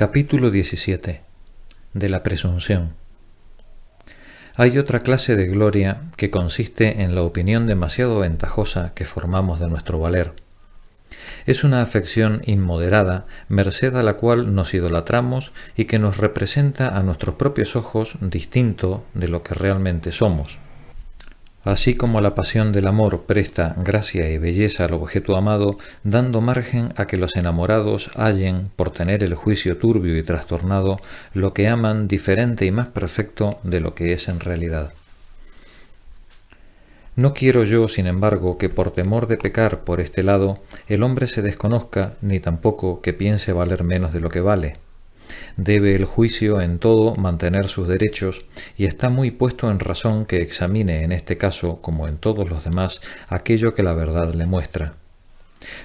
Capítulo 17. De la presunción. Hay otra clase de gloria que consiste en la opinión demasiado ventajosa que formamos de nuestro valer. Es una afección inmoderada, merced a la cual nos idolatramos y que nos representa a nuestros propios ojos distinto de lo que realmente somos. Así como la pasión del amor presta gracia y belleza al objeto amado, dando margen a que los enamorados hallen, por tener el juicio turbio y trastornado, lo que aman diferente y más perfecto de lo que es en realidad. No quiero yo, sin embargo, que por temor de pecar por este lado, el hombre se desconozca, ni tampoco que piense valer menos de lo que vale. Debe el juicio en todo mantener sus derechos y está muy puesto en razón que examine en este caso, como en todos los demás, aquello que la verdad le muestra.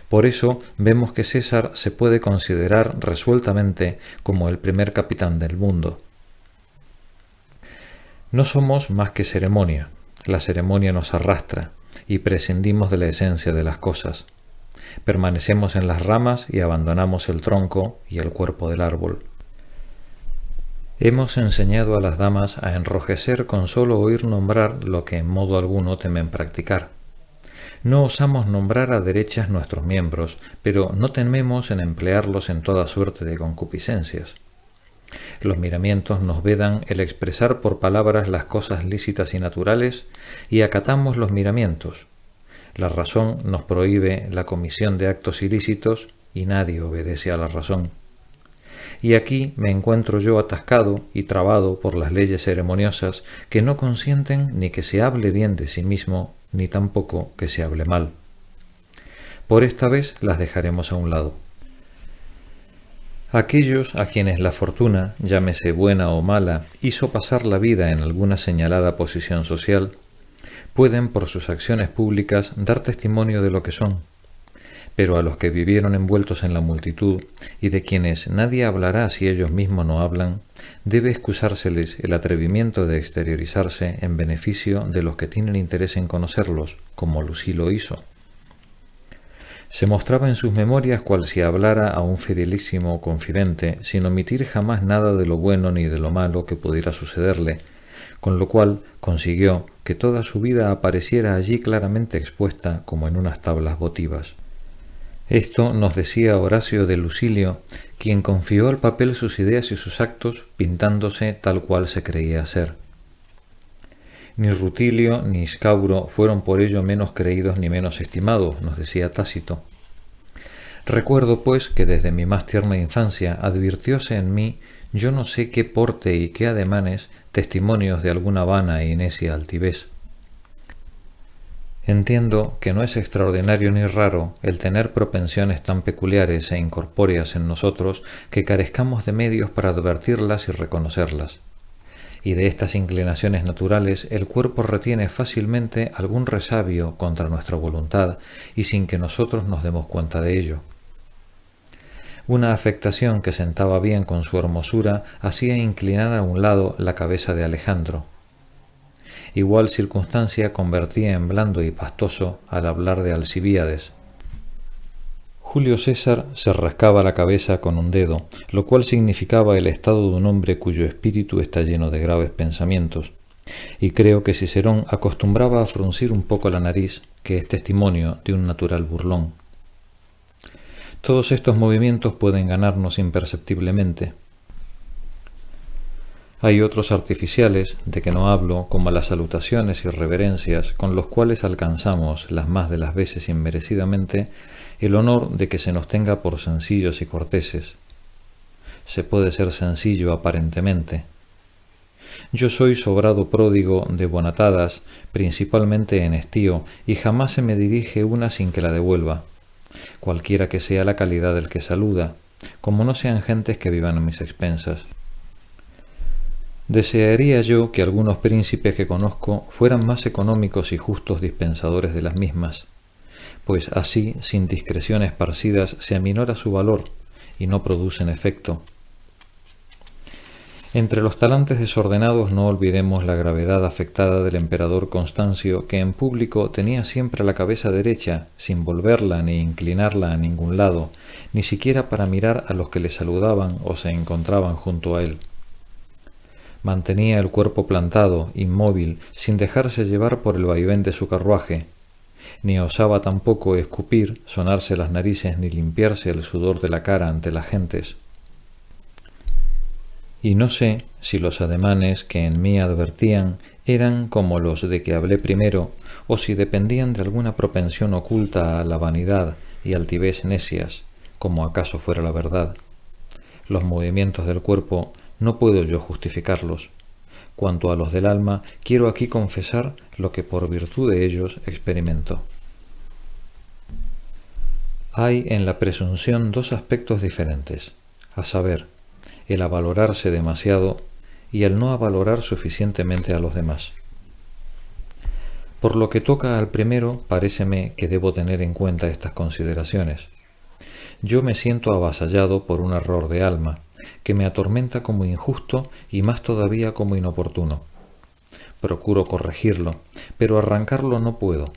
Por eso vemos que César se puede considerar resueltamente como el primer capitán del mundo. No somos más que ceremonia. La ceremonia nos arrastra y prescindimos de la esencia de las cosas. Permanecemos en las ramas y abandonamos el tronco y el cuerpo del árbol. Hemos enseñado a las damas a enrojecer con solo oír nombrar lo que en modo alguno temen practicar. No osamos nombrar a derechas nuestros miembros, pero no tememos en emplearlos en toda suerte de concupiscencias. Los miramientos nos vedan el expresar por palabras las cosas lícitas y naturales, y acatamos los miramientos. La razón nos prohíbe la comisión de actos ilícitos, y nadie obedece a la razón. Y aquí me encuentro yo atascado y trabado por las leyes ceremoniosas que no consienten ni que se hable bien de sí mismo, ni tampoco que se hable mal. Por esta vez las dejaremos a un lado. Aquellos a quienes la fortuna, llámese buena o mala, hizo pasar la vida en alguna señalada posición social, pueden por sus acciones públicas dar testimonio de lo que son. Pero a los que vivieron envueltos en la multitud y de quienes nadie hablará si ellos mismos no hablan, debe excusárseles el atrevimiento de exteriorizarse en beneficio de los que tienen interés en conocerlos, como Lucy lo hizo. Se mostraba en sus memorias cual si hablara a un fidelísimo confidente, sin omitir jamás nada de lo bueno ni de lo malo que pudiera sucederle, con lo cual consiguió que toda su vida apareciera allí claramente expuesta como en unas tablas votivas. Esto nos decía Horacio de Lucilio, quien confió al papel sus ideas y sus actos, pintándose tal cual se creía ser. Ni Rutilio ni Iscauro fueron por ello menos creídos ni menos estimados, nos decía Tácito. Recuerdo, pues, que desde mi más tierna infancia advirtióse en mí, yo no sé qué porte y qué ademanes, testimonios de alguna vana y necia altivez. Entiendo que no es extraordinario ni raro el tener propensiones tan peculiares e incorpóreas en nosotros que carezcamos de medios para advertirlas y reconocerlas. Y de estas inclinaciones naturales el cuerpo retiene fácilmente algún resabio contra nuestra voluntad y sin que nosotros nos demos cuenta de ello. Una afectación que sentaba bien con su hermosura hacía inclinar a un lado la cabeza de Alejandro. Igual circunstancia convertía en blando y pastoso al hablar de Alcibíades. Julio César se rascaba la cabeza con un dedo, lo cual significaba el estado de un hombre cuyo espíritu está lleno de graves pensamientos, y creo que Cicerón acostumbraba a fruncir un poco la nariz, que es testimonio de un natural burlón. Todos estos movimientos pueden ganarnos imperceptiblemente. Hay otros artificiales, de que no hablo, como las salutaciones y reverencias, con los cuales alcanzamos, las más de las veces inmerecidamente, el honor de que se nos tenga por sencillos y corteses. Se puede ser sencillo aparentemente. Yo soy sobrado pródigo de bonatadas, principalmente en estío, y jamás se me dirige una sin que la devuelva, cualquiera que sea la calidad del que saluda, como no sean gentes que vivan a mis expensas. Desearía yo que algunos príncipes que conozco fueran más económicos y justos dispensadores de las mismas, pues así, sin discreciones esparcidas, se aminora su valor y no producen efecto. Entre los talantes desordenados no olvidemos la gravedad afectada del emperador Constancio, que en público tenía siempre la cabeza derecha, sin volverla ni inclinarla a ningún lado, ni siquiera para mirar a los que le saludaban o se encontraban junto a él. Mantenía el cuerpo plantado, inmóvil, sin dejarse llevar por el vaivén de su carruaje, ni osaba tampoco escupir, sonarse las narices ni limpiarse el sudor de la cara ante las gentes. Y no sé si los ademanes que en mí advertían eran como los de que hablé primero, o si dependían de alguna propensión oculta a la vanidad y altivez necias, como acaso fuera la verdad. Los movimientos del cuerpo no puedo yo justificarlos. Cuanto a los del alma, quiero aquí confesar lo que por virtud de ellos experimento. Hay en la presunción dos aspectos diferentes, a saber, el avalorarse demasiado y el no avalorar suficientemente a los demás. Por lo que toca al primero, paréceme que debo tener en cuenta estas consideraciones. Yo me siento avasallado por un error de alma, que me atormenta como injusto y más todavía como inoportuno. Procuro corregirlo, pero arrancarlo no puedo,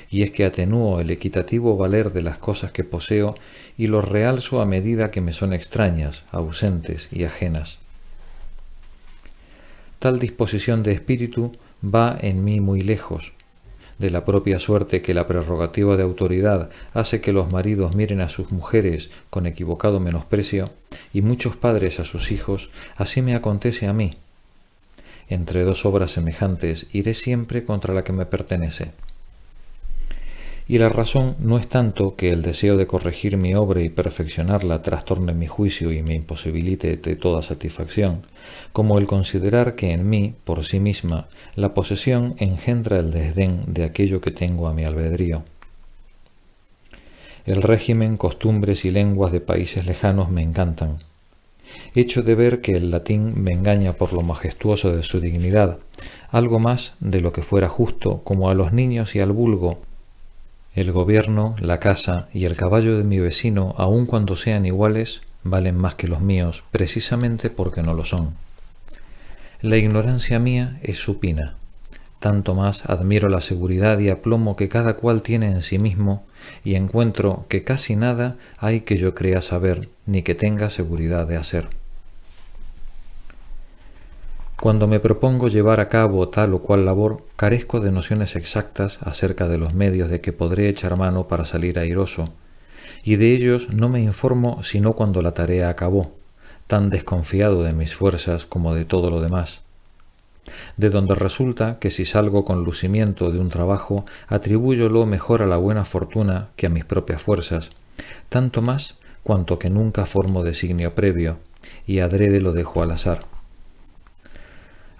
y es que atenúo el equitativo valer de las cosas que poseo y los realzo a medida que me son extrañas, ausentes y ajenas. Tal disposición de espíritu va en mí muy lejos, de la propia suerte que la prerrogativa de autoridad hace que los maridos miren a sus mujeres con equivocado menosprecio y muchos padres a sus hijos, así me acontece a mí. Entre dos obras semejantes iré siempre contra la que me pertenece. Y la razón no es tanto que el deseo de corregir mi obra y perfeccionarla trastorne mi juicio y me imposibilite de toda satisfacción, como el considerar que en mí, por sí misma, la posesión engendra el desdén de aquello que tengo a mi albedrío. El régimen, costumbres y lenguas de países lejanos me encantan. Hecho de ver que el latín me engaña por lo majestuoso de su dignidad, algo más de lo que fuera justo, como a los niños y al vulgo, el gobierno, la casa y el caballo de mi vecino, aun cuando sean iguales, valen más que los míos, precisamente porque no lo son. La ignorancia mía es supina. Tanto más admiro la seguridad y aplomo que cada cual tiene en sí mismo, y encuentro que casi nada hay que yo crea saber, ni que tenga seguridad de hacer. Cuando me propongo llevar a cabo tal o cual labor, carezco de nociones exactas acerca de los medios de que podré echar mano para salir airoso, y de ellos no me informo sino cuando la tarea acabó, tan desconfiado de mis fuerzas como de todo lo demás. De donde resulta que si salgo con lucimiento de un trabajo, atribúyolo mejor a la buena fortuna que a mis propias fuerzas, tanto más cuanto que nunca formo designio previo, y adrede lo dejo al azar.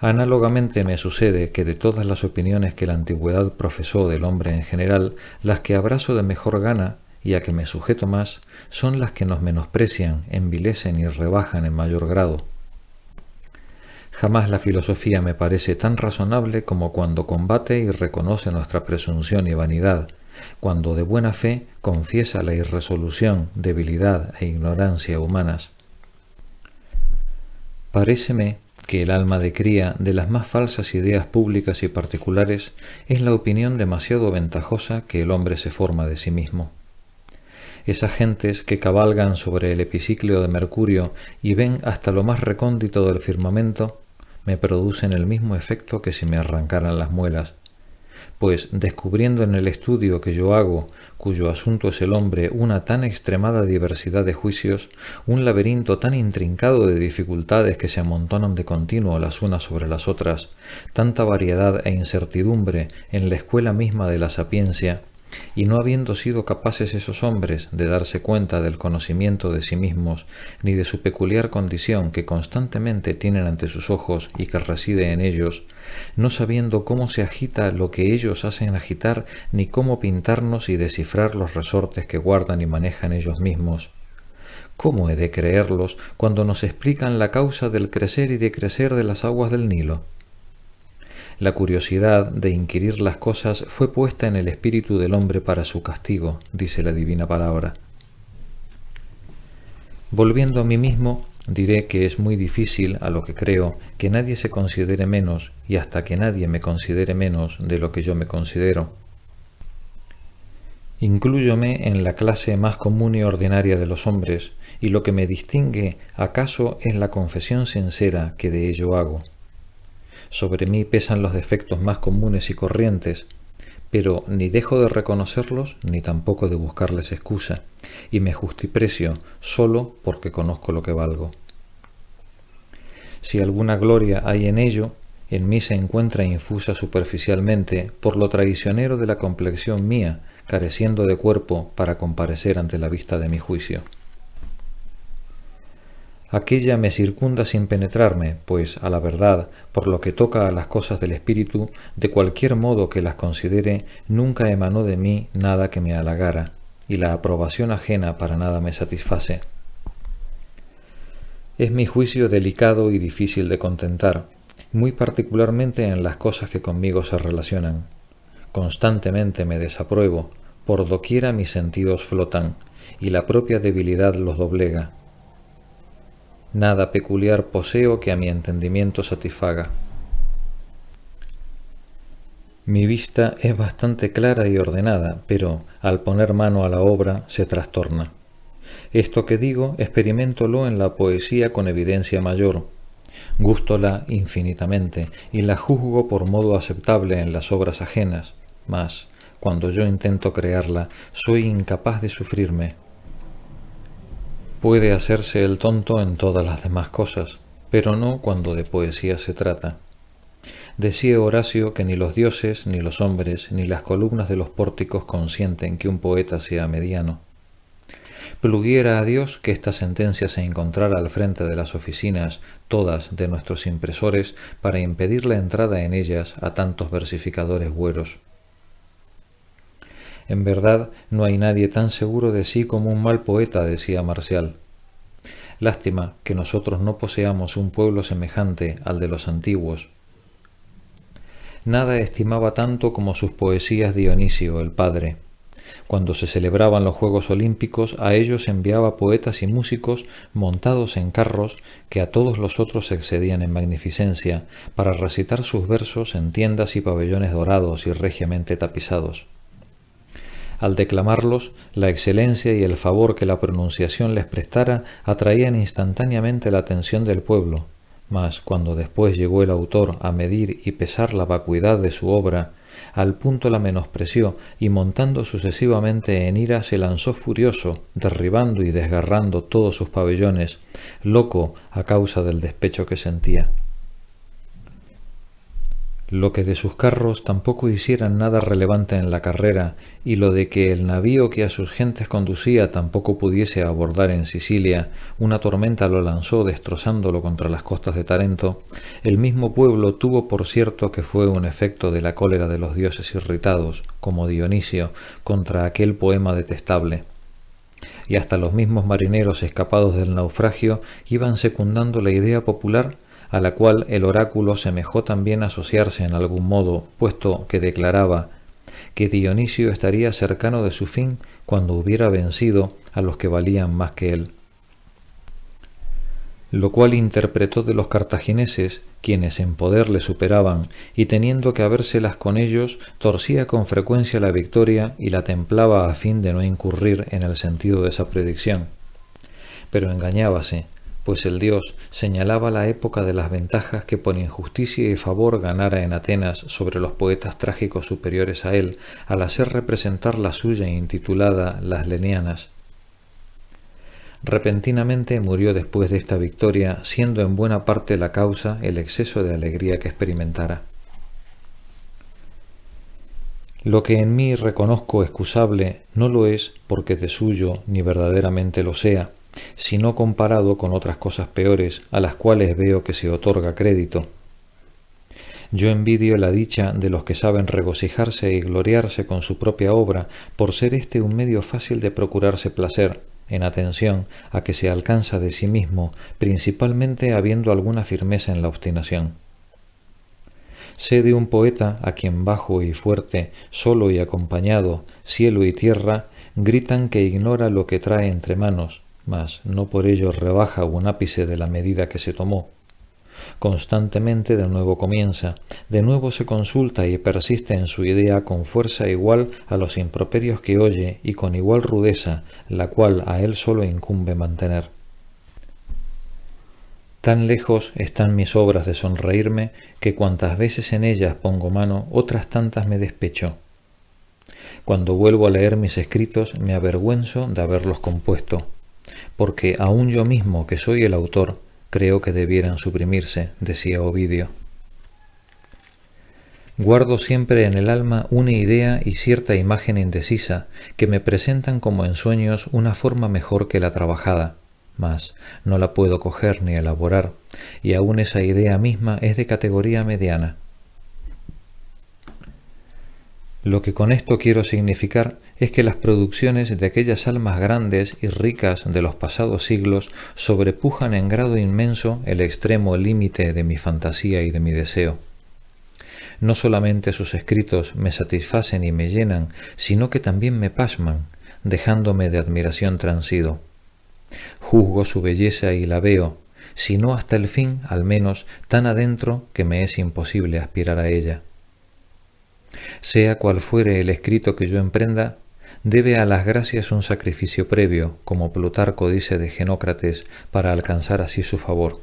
Análogamente me sucede que de todas las opiniones que la antigüedad profesó del hombre en general, las que abrazo de mejor gana y a que me sujeto más, son las que nos menosprecian, envilecen y rebajan en mayor grado. Jamás la filosofía me parece tan razonable como cuando combate y reconoce nuestra presunción y vanidad, cuando de buena fe confiesa la irresolución, debilidad e ignorancia humanas. Paréceme que el alma de cría de las más falsas ideas públicas y particulares es la opinión demasiado ventajosa que el hombre se forma de sí mismo. Esas gentes que cabalgan sobre el epiciclio de Mercurio y ven hasta lo más recóndito del firmamento, me producen el mismo efecto que si me arrancaran las muelas, pues descubriendo en el estudio que yo hago, cuyo asunto es el hombre, una tan extremada diversidad de juicios, un laberinto tan intrincado de dificultades que se amontonan de continuo las unas sobre las otras, tanta variedad e incertidumbre en la escuela misma de la sapiencia, y no habiendo sido capaces esos hombres de darse cuenta del conocimiento de sí mismos, ni de su peculiar condición que constantemente tienen ante sus ojos y que reside en ellos, no sabiendo cómo se agita lo que ellos hacen agitar, ni cómo pintarnos y descifrar los resortes que guardan y manejan ellos mismos, ¿cómo he de creerlos cuando nos explican la causa del crecer y decrecer de las aguas del Nilo? La curiosidad de inquirir las cosas fue puesta en el espíritu del hombre para su castigo, dice la divina palabra. Volviendo a mí mismo, diré que es muy difícil, a lo que creo, que nadie se considere menos y hasta que nadie me considere menos de lo que yo me considero. Inclúyome en la clase más común y ordinaria de los hombres, y lo que me distingue acaso es la confesión sincera que de ello hago. Sobre mí pesan los defectos más comunes y corrientes, pero ni dejo de reconocerlos ni tampoco de buscarles excusa, y me justiprecio solo porque conozco lo que valgo. Si alguna gloria hay en ello, en mí se encuentra infusa superficialmente por lo traicionero de la complexión mía, careciendo de cuerpo para comparecer ante la vista de mi juicio. Aquella me circunda sin penetrarme, pues, a la verdad, por lo que toca a las cosas del espíritu, de cualquier modo que las considere, nunca emanó de mí nada que me halagara, y la aprobación ajena para nada me satisface. Es mi juicio delicado y difícil de contentar, muy particularmente en las cosas que conmigo se relacionan. Constantemente me desapruebo, por doquiera mis sentidos flotan, y la propia debilidad los doblega. Nada peculiar poseo que a mi entendimiento satisfaga. Mi vista es bastante clara y ordenada, pero al poner mano a la obra se trastorna. Esto que digo, experiméntolo en la poesía con evidencia mayor. Gústola infinitamente y la juzgo por modo aceptable en las obras ajenas, mas, cuando yo intento crearla, soy incapaz de sufrirme. Puede hacerse el tonto en todas las demás cosas, pero no cuando de poesía se trata. Decía Horacio que ni los dioses, ni los hombres, ni las columnas de los pórticos consienten que un poeta sea mediano. Pluguiera a Dios que esta sentencia se encontrara al frente de las oficinas, todas de nuestros impresores, para impedir la entrada en ellas a tantos versificadores güeros. En verdad, no hay nadie tan seguro de sí como un mal poeta, decía Marcial. Lástima que nosotros no poseamos un pueblo semejante al de los antiguos. Nada estimaba tanto como sus poesías Dionisio, el padre. Cuando se celebraban los Juegos Olímpicos, a ellos enviaba poetas y músicos montados en carros que a todos los otros excedían en magnificencia, para recitar sus versos en tiendas y pabellones dorados y regiamente tapizados. Al declamarlos, la excelencia y el favor que la pronunciación les prestara atraían instantáneamente la atención del pueblo, mas cuando después llegó el autor a medir y pesar la vacuidad de su obra, al punto la menospreció y montando sucesivamente en ira se lanzó furioso, derribando y desgarrando todos sus pabellones, loco a causa del despecho que sentía. Lo que de sus carros tampoco hicieran nada relevante en la carrera, y lo de que el navío que a sus gentes conducía tampoco pudiese abordar en Sicilia, una tormenta lo lanzó destrozándolo contra las costas de Tarento, el mismo pueblo tuvo por cierto que fue un efecto de la cólera de los dioses irritados, como Dionisio, contra aquel poema detestable. Y hasta los mismos marineros escapados del naufragio iban secundando la idea popular, a la cual el oráculo semejó también asociarse en algún modo, puesto que declaraba que Dionisio estaría cercano de su fin cuando hubiera vencido a los que valían más que él. Lo cual interpretó de los cartagineses, quienes en poder le superaban, y teniendo que habérselas con ellos, torcía con frecuencia la victoria y la templaba a fin de no incurrir en el sentido de esa predicción. Pero engañábase, pues el dios señalaba la época de las ventajas que por injusticia y favor ganara en Atenas sobre los poetas trágicos superiores a él, al hacer representar la suya intitulada Las Lenianas. Repentinamente murió después de esta victoria, siendo en buena parte la causa el exceso de alegría que experimentara. Lo que en mí reconozco excusable no lo es porque de suyo ni verdaderamente lo sea, sino comparado con otras cosas peores a las cuales veo que se otorga crédito. Yo envidio la dicha de los que saben regocijarse y gloriarse con su propia obra, por ser este un medio fácil de procurarse placer, en atención a que se alcanza de sí mismo, principalmente habiendo alguna firmeza en la obstinación. Sé de un poeta a quien bajo y fuerte, solo y acompañado, cielo y tierra, gritan que ignora lo que trae entre manos, mas no por ello rebaja un ápice de la medida que se tomó. Constantemente de nuevo comienza, de nuevo se consulta y persiste en su idea con fuerza igual a los improperios que oye y con igual rudeza, la cual a él solo incumbe mantener. Tan lejos están mis obras de sonreírme que cuantas veces en ellas pongo mano, otras tantas me despecho. Cuando vuelvo a leer mis escritos me avergüenzo de haberlos compuesto, porque aun yo mismo, que soy el autor, creo que debieran suprimirse, decía Ovidio. Guardo siempre en el alma una idea y cierta imagen indecisa que me presentan como en sueños una forma mejor que la trabajada, mas no la puedo coger ni elaborar, y aun esa idea misma es de categoría mediana. Lo que con esto quiero significar es que las producciones de aquellas almas grandes y ricas de los pasados siglos sobrepujan en grado inmenso el extremo límite de mi fantasía y de mi deseo. No solamente sus escritos me satisfacen y me llenan, sino que también me pasman, dejándome de admiración transido. Juzgo su belleza y la veo, si no hasta el fin, al menos tan adentro que me es imposible aspirar a ella. Sea cual fuere el escrito que yo emprenda, debe a las gracias un sacrificio previo, como Plutarco dice de Genócrates, para alcanzar así su favor.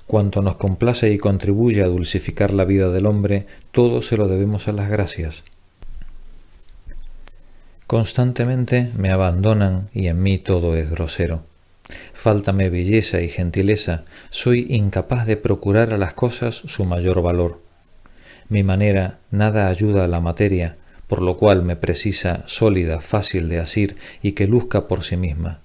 Cuanto nos complace y contribuye a dulcificar la vida del hombre, todo se lo debemos a las gracias. Constantemente me abandonan y en mí todo es grosero. Fáltame belleza y gentileza, soy incapaz de procurar a las cosas su mayor valor. Mi manera nada ayuda a la materia, por lo cual me precisa sólida, fácil de asir y que luzca por sí misma.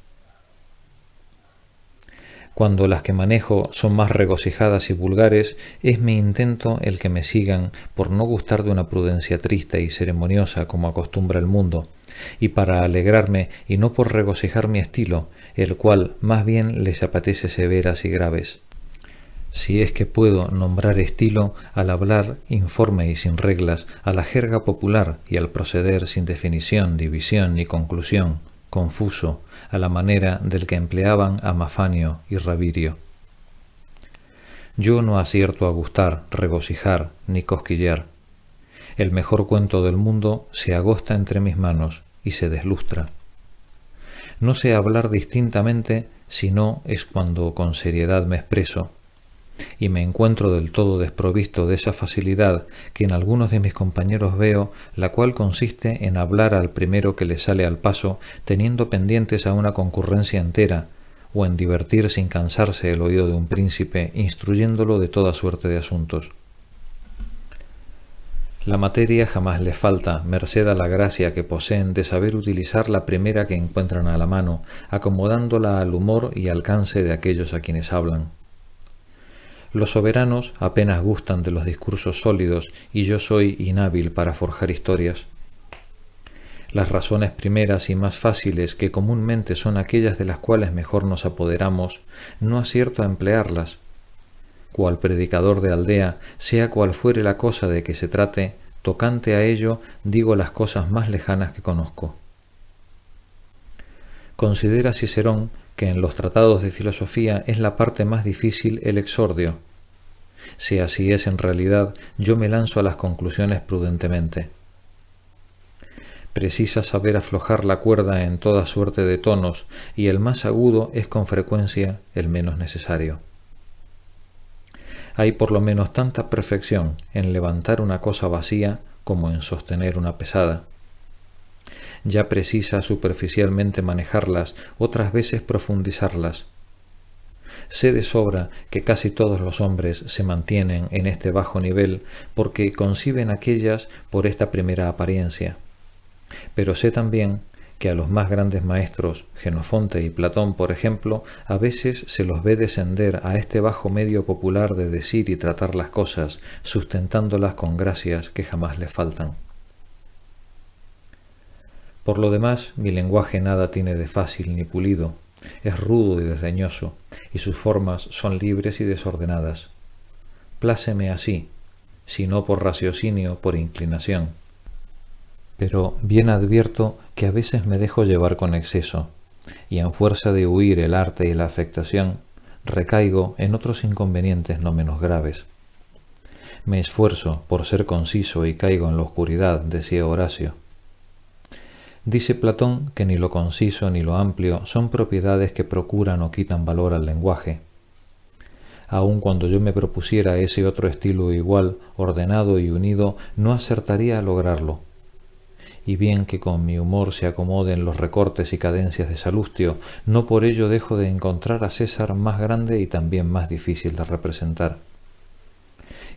Cuando las que manejo son más regocijadas y vulgares, es mi intento el que me sigan por no gustar de una prudencia triste y ceremoniosa como acostumbra el mundo, y para alegrarme y no por regocijar mi estilo, el cual más bien les apetece severas y graves. Si es que puedo nombrar estilo al hablar informe y sin reglas, a la jerga popular y al proceder sin definición, división ni conclusión, confuso, a la manera del que empleaban a Mafanio y Ravirio. Yo no acierto a gustar, regocijar ni cosquillar. El mejor cuento del mundo se agosta entre mis manos y se deslustra. No sé hablar distintamente, sino es cuando con seriedad me expreso, y me encuentro del todo desprovisto de esa facilidad que en algunos de mis compañeros veo, la cual consiste en hablar al primero que le sale al paso, teniendo pendientes a una concurrencia entera, o en divertir sin cansarse el oído de un príncipe, instruyéndolo de toda suerte de asuntos. La materia jamás les falta, merced a la gracia que poseen de saber utilizar la primera que encuentran a la mano, acomodándola al humor y alcance de aquellos a quienes hablan. Los soberanos apenas gustan de los discursos sólidos y yo soy inhábil para forjar historias. Las razones primeras y más fáciles, que comúnmente son aquellas de las cuales mejor nos apoderamos, no acierto a emplearlas. Cual predicador de aldea, sea cual fuere la cosa de que se trate, tocante a ello digo las cosas más lejanas que conozco. Considera Cicerón que en los tratados de filosofía es la parte más difícil el exordio. Si así es en realidad, yo me lanzo a las conclusiones prudentemente. Precisa saber aflojar la cuerda en toda suerte de tonos, y el más agudo es con frecuencia el menos necesario. Hay por lo menos tanta perfección en levantar una cosa vacía como en sostener una pesada. Ya precisa superficialmente manejarlas, otras veces profundizarlas. Sé de sobra que casi todos los hombres se mantienen en este bajo nivel porque conciben aquellas por esta primera apariencia. Pero sé también que a los más grandes maestros, Jenofonte y Platón, por ejemplo, a veces se los ve descender a este bajo medio popular de decir y tratar las cosas, sustentándolas con gracias que jamás les faltan. Por lo demás, mi lenguaje nada tiene de fácil ni pulido, es rudo y desdeñoso, y sus formas son libres y desordenadas. Pláceme así, si no por raciocinio, por inclinación. Pero bien advierto que a veces me dejo llevar con exceso, y en fuerza de huir el arte y la afectación, recaigo en otros inconvenientes no menos graves. Me esfuerzo por ser conciso y caigo en la oscuridad, decía Horacio. Dice Platón que ni lo conciso ni lo amplio son propiedades que procuran o quitan valor al lenguaje. Aun cuando yo me propusiera ese otro estilo igual, ordenado y unido, no acertaría a lograrlo. Y bien que con mi humor se acomoden los recortes y cadencias de Salustio, no por ello dejo de encontrar a César más grande y también más difícil de representar.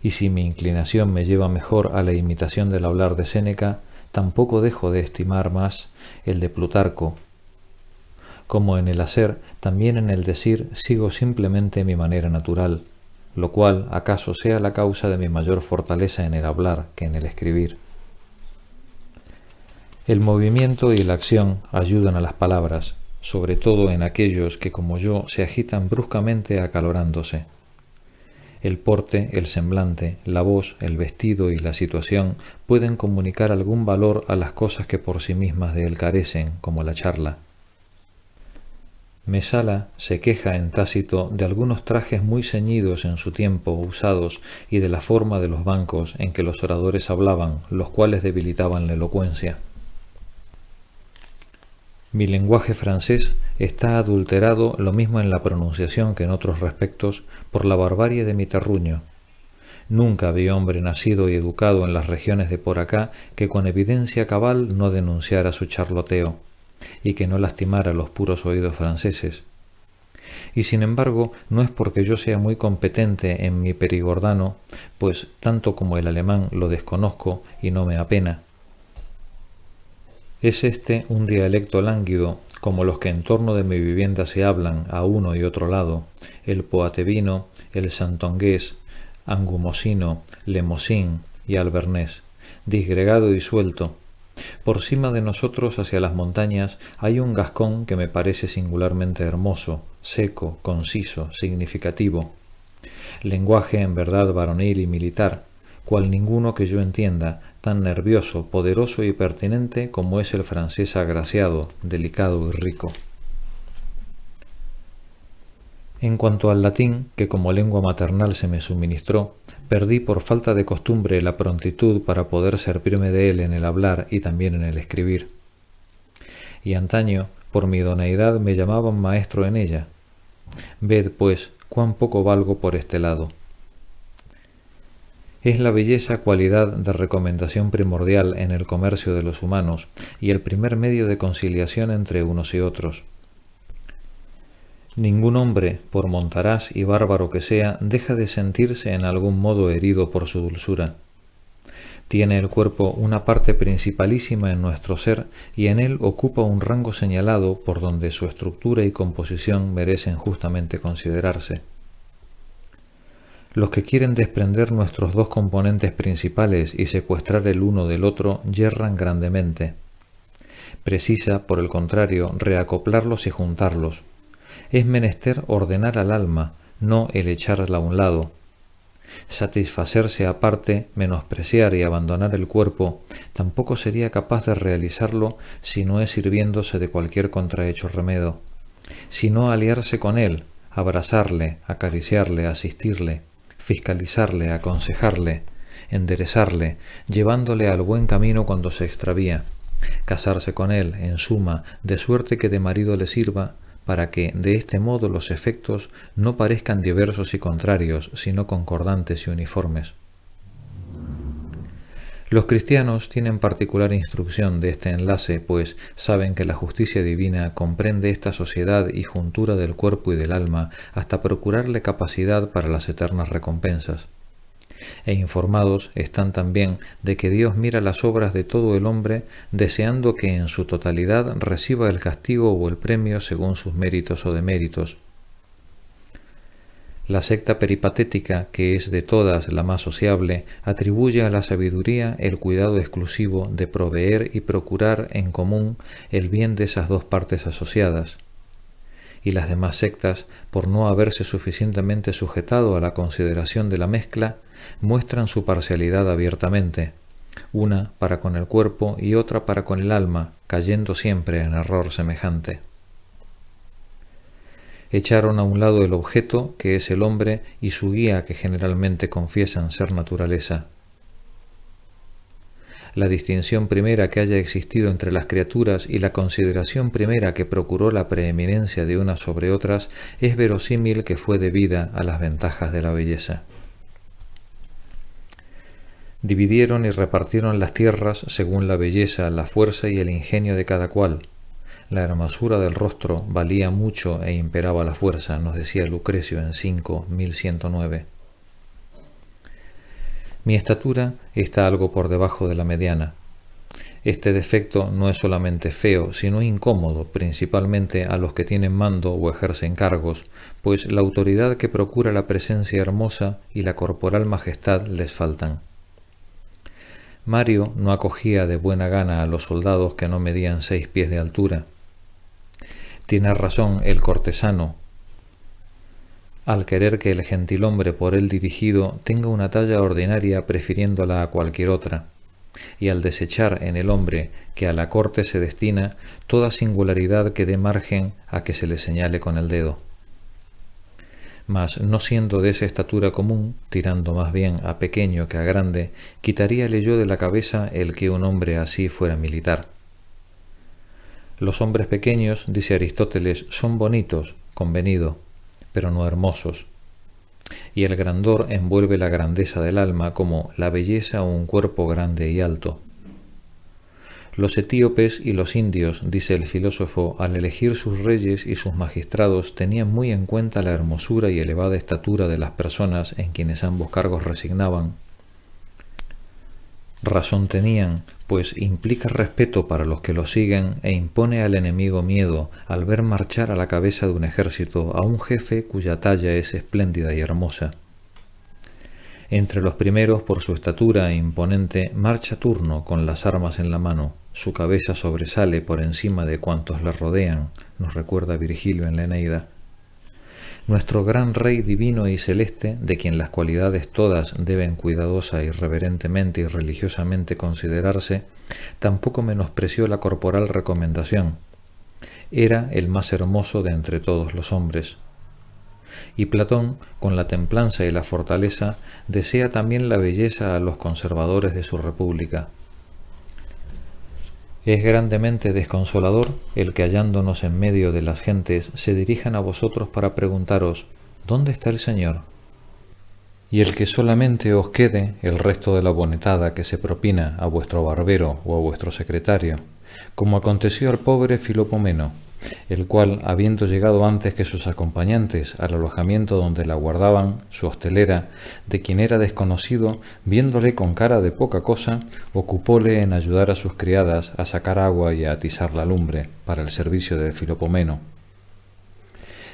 Y si mi inclinación me lleva mejor a la imitación del hablar de Séneca, tampoco dejo de estimar más el de Plutarco. Como en el hacer, también en el decir sigo simplemente mi manera natural, lo cual acaso sea la causa de mi mayor fortaleza en el hablar que en el escribir. El movimiento y la acción ayudan a las palabras, sobre todo en aquellos que como yo se agitan bruscamente acalorándose. El porte, el semblante, la voz, el vestido y la situación pueden comunicar algún valor a las cosas que por sí mismas de él carecen, como la charla. Mesala se queja en Tácito de algunos trajes muy ceñidos en su tiempo usados y de la forma de los bancos en que los oradores hablaban, los cuales debilitaban la elocuencia. Mi lenguaje francés está adulterado lo mismo en la pronunciación que en otros respectos por la barbarie de mi terruño. Nunca vi hombre nacido y educado en las regiones de por acá que con evidencia cabal no denunciara su charloteo y que no lastimara los puros oídos franceses. Y sin embargo, no es porque yo sea muy competente en mi perigordano, pues tanto como el alemán lo desconozco y no me apena. Es este un dialecto lánguido, como los que en torno de mi vivienda se hablan a uno y otro lado, el poatevino, el santongués, angumosino, lemosín y albernés, disgregado y suelto. Por cima de nosotros hacia las montañas hay un gascón que me parece singularmente hermoso, seco, conciso, significativo. Lenguaje en verdad varonil y militar, cual ninguno que yo entienda, tan nervioso, poderoso y pertinente como es el francés agraciado, delicado y rico. En cuanto al latín, que como lengua maternal se me suministró, perdí por falta de costumbre la prontitud para poder servirme de él en el hablar y también en el escribir. Y antaño, por mi idoneidad, me llamaban maestro en ella. Ved, pues, cuán poco valgo por este lado. Es la belleza cualidad de recomendación primordial en el comercio de los humanos y el primer medio de conciliación entre unos y otros. Ningún hombre, por montaraz y bárbaro que sea, deja de sentirse en algún modo herido por su dulzura. Tiene el cuerpo una parte principalísima en nuestro ser y en él ocupa un rango señalado por donde su estructura y composición merecen justamente considerarse. Los que quieren desprender nuestros dos componentes principales y secuestrar el uno del otro yerran grandemente. Precisa, por el contrario, reacoplarlos y juntarlos. Es menester ordenar al alma, no el echarla a un lado. Satisfacerse aparte, menospreciar y abandonar el cuerpo, tampoco sería capaz de realizarlo si no es sirviéndose de cualquier contrahecho remedio, sino aliarse con él, abrazarle, acariciarle, asistirle, fiscalizarle, aconsejarle, enderezarle, llevándole al buen camino cuando se extravía, casarse con él, en suma, de suerte que de marido le sirva, para que de este modo los efectos no parezcan diversos y contrarios, sino concordantes y uniformes. Los cristianos tienen particular instrucción de este enlace, pues saben que la justicia divina comprende esta sociedad y juntura del cuerpo y del alma hasta procurarle capacidad para las eternas recompensas. E informados están también de que Dios mira las obras de todo el hombre, deseando que en su totalidad reciba el castigo o el premio según sus méritos o deméritos. La secta peripatética, que es de todas la más sociable, atribuye a la sabiduría el cuidado exclusivo de proveer y procurar en común el bien de esas dos partes asociadas. Y las demás sectas, por no haberse suficientemente sujetado a la consideración de la mezcla, muestran su parcialidad abiertamente, una para con el cuerpo y otra para con el alma, cayendo siempre en error semejante. Echaron a un lado el objeto, que es el hombre, y su guía, que generalmente confiesan ser naturaleza. La distinción primera que haya existido entre las criaturas y la consideración primera que procuró la preeminencia de unas sobre otras es verosímil que fue debida a las ventajas de la belleza. Dividieron y repartieron las tierras según la belleza, la fuerza y el ingenio de cada cual. La hermosura del rostro valía mucho e imperaba la fuerza, nos decía Lucrecio en 5.109. Mi estatura está algo por debajo de la mediana. Este defecto no es solamente feo, sino incómodo, principalmente a los que tienen mando o ejercen cargos, pues la autoridad que procura la presencia hermosa y la corporal majestad les faltan. Mario no acogía de buena gana a los soldados que no medían 6 pies de altura. Tiene razón el cortesano al querer que el gentilhombre por él dirigido tenga una talla ordinaria prefiriéndola a cualquier otra, y al desechar en el hombre que a la corte se destina toda singularidad que dé margen a que se le señale con el dedo. Mas no siendo de esa estatura común, tirando más bien a pequeño que a grande, quitaríale yo de la cabeza el que un hombre así fuera militar. Los hombres pequeños, dice Aristóteles, son bonitos, convenido, pero no hermosos, y el grandor envuelve la grandeza del alma como la belleza o un cuerpo grande y alto. Los etíopes y los indios, dice el filósofo, al elegir sus reyes y sus magistrados tenían muy en cuenta la hermosura y elevada estatura de las personas en quienes ambos cargos resignaban. Razón tenían, pues implica respeto para los que lo siguen e impone al enemigo miedo al ver marchar a la cabeza de un ejército a un jefe cuya talla es espléndida y hermosa. Entre los primeros, por su estatura imponente, marcha Turno con las armas en la mano. Su cabeza sobresale por encima de cuantos le rodean, nos recuerda Virgilio en la Eneida. Nuestro gran Rey divino y celeste, de quien las cualidades todas deben cuidadosa y reverentemente y religiosamente considerarse, tampoco menospreció la corporal recomendación. Era el más hermoso de entre todos los hombres. Y Platón, con la templanza y la fortaleza, desea también la belleza a los conservadores de su república. Es grandemente desconsolador el que hallándonos en medio de las gentes se dirijan a vosotros para preguntaros ¿dónde está el Señor? Y el que solamente os quede el resto de la bonetada que se propina a vuestro barbero o a vuestro secretario, como aconteció al pobre Filopomeno, el cual, habiendo llegado antes que sus acompañantes al alojamiento donde la guardaban, su hostelera, de quien era desconocido, viéndole con cara de poca cosa, ocupóle en ayudar a sus criadas a sacar agua y a atizar la lumbre, para el servicio de Filopomeno.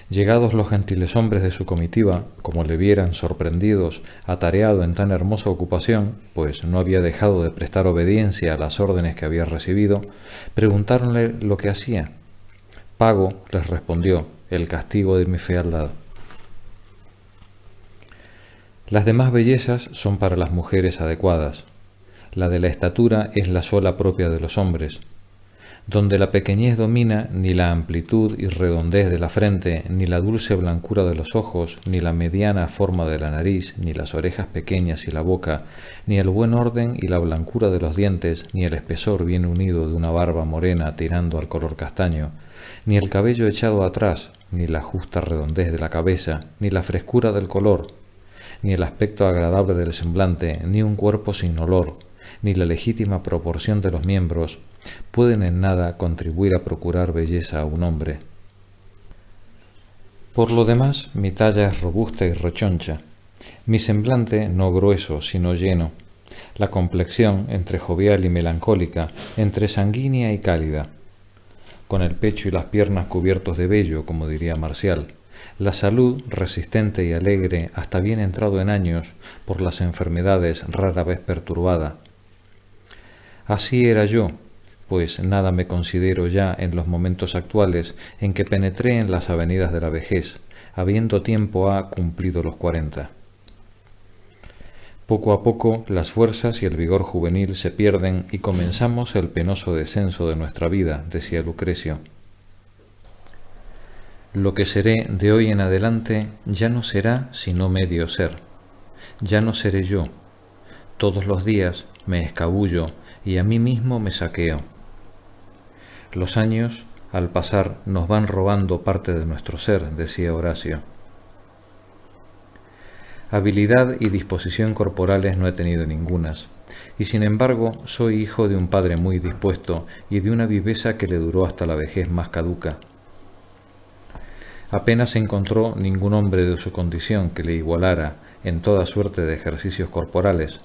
Llegados los gentiles hombres de su comitiva, como le vieran sorprendidos, atareado en tan hermosa ocupación, pues no había dejado de prestar obediencia a las órdenes que había recibido, preguntáronle lo que hacía. Pago, les respondió, el castigo de mi fealdad. Las demás bellezas son para las mujeres adecuadas. La de la estatura es la sola propia de los hombres. Donde la pequeñez domina, ni la amplitud y redondez de la frente, ni la dulce blancura de los ojos, ni la mediana forma de la nariz, ni las orejas pequeñas y la boca, ni el buen orden y la blancura de los dientes, ni el espesor bien unido de una barba morena tirando al color castaño, ni el cabello echado atrás, ni la justa redondez de la cabeza, ni la frescura del color, ni el aspecto agradable del semblante, ni un cuerpo sin olor, ni la legítima proporción de los miembros, pueden en nada contribuir a procurar belleza a un hombre. Por lo demás, mi talla es robusta y rechoncha, mi semblante no grueso, sino lleno, la complexión entre jovial y melancólica, entre sanguínea y cálida, con el pecho y las piernas cubiertos de vello, como diría Marcial, la salud resistente y alegre hasta bien entrado en años, por las enfermedades rara vez perturbada. Así era yo, pues nada me considero ya en los momentos actuales en que penetré en las avenidas de la vejez, habiendo tiempo ha cumplido los 40. Poco a poco las fuerzas y el vigor juvenil se pierden y comenzamos el penoso descenso de nuestra vida, decía Lucrecio. Lo que seré de hoy en adelante ya no será sino medio ser. Ya no seré yo. Todos los días me escabullo y a mí mismo me saqueo. Los años, al pasar, nos van robando parte de nuestro ser, decía Horacio. Habilidad y disposición corporales no he tenido ningunas, y sin embargo soy hijo de un padre muy dispuesto y de una viveza que le duró hasta la vejez más caduca. Apenas encontró ningún hombre de su condición que le igualara en toda suerte de ejercicios corporales.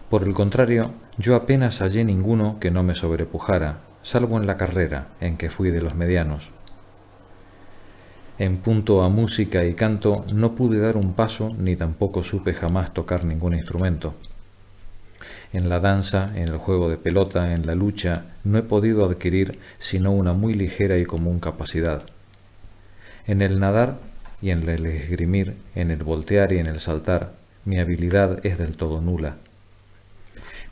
Por el contrario, yo apenas hallé ninguno que no me sobrepujara, salvo en la carrera, en que fui de los medianos. En punto a música y canto no pude dar un paso ni tampoco supe jamás tocar ningún instrumento. En la danza, en el juego de pelota, en la lucha, no he podido adquirir sino una muy ligera y común capacidad. En el nadar y en el esgrimir, en el voltear y en el saltar, mi habilidad es del todo nula.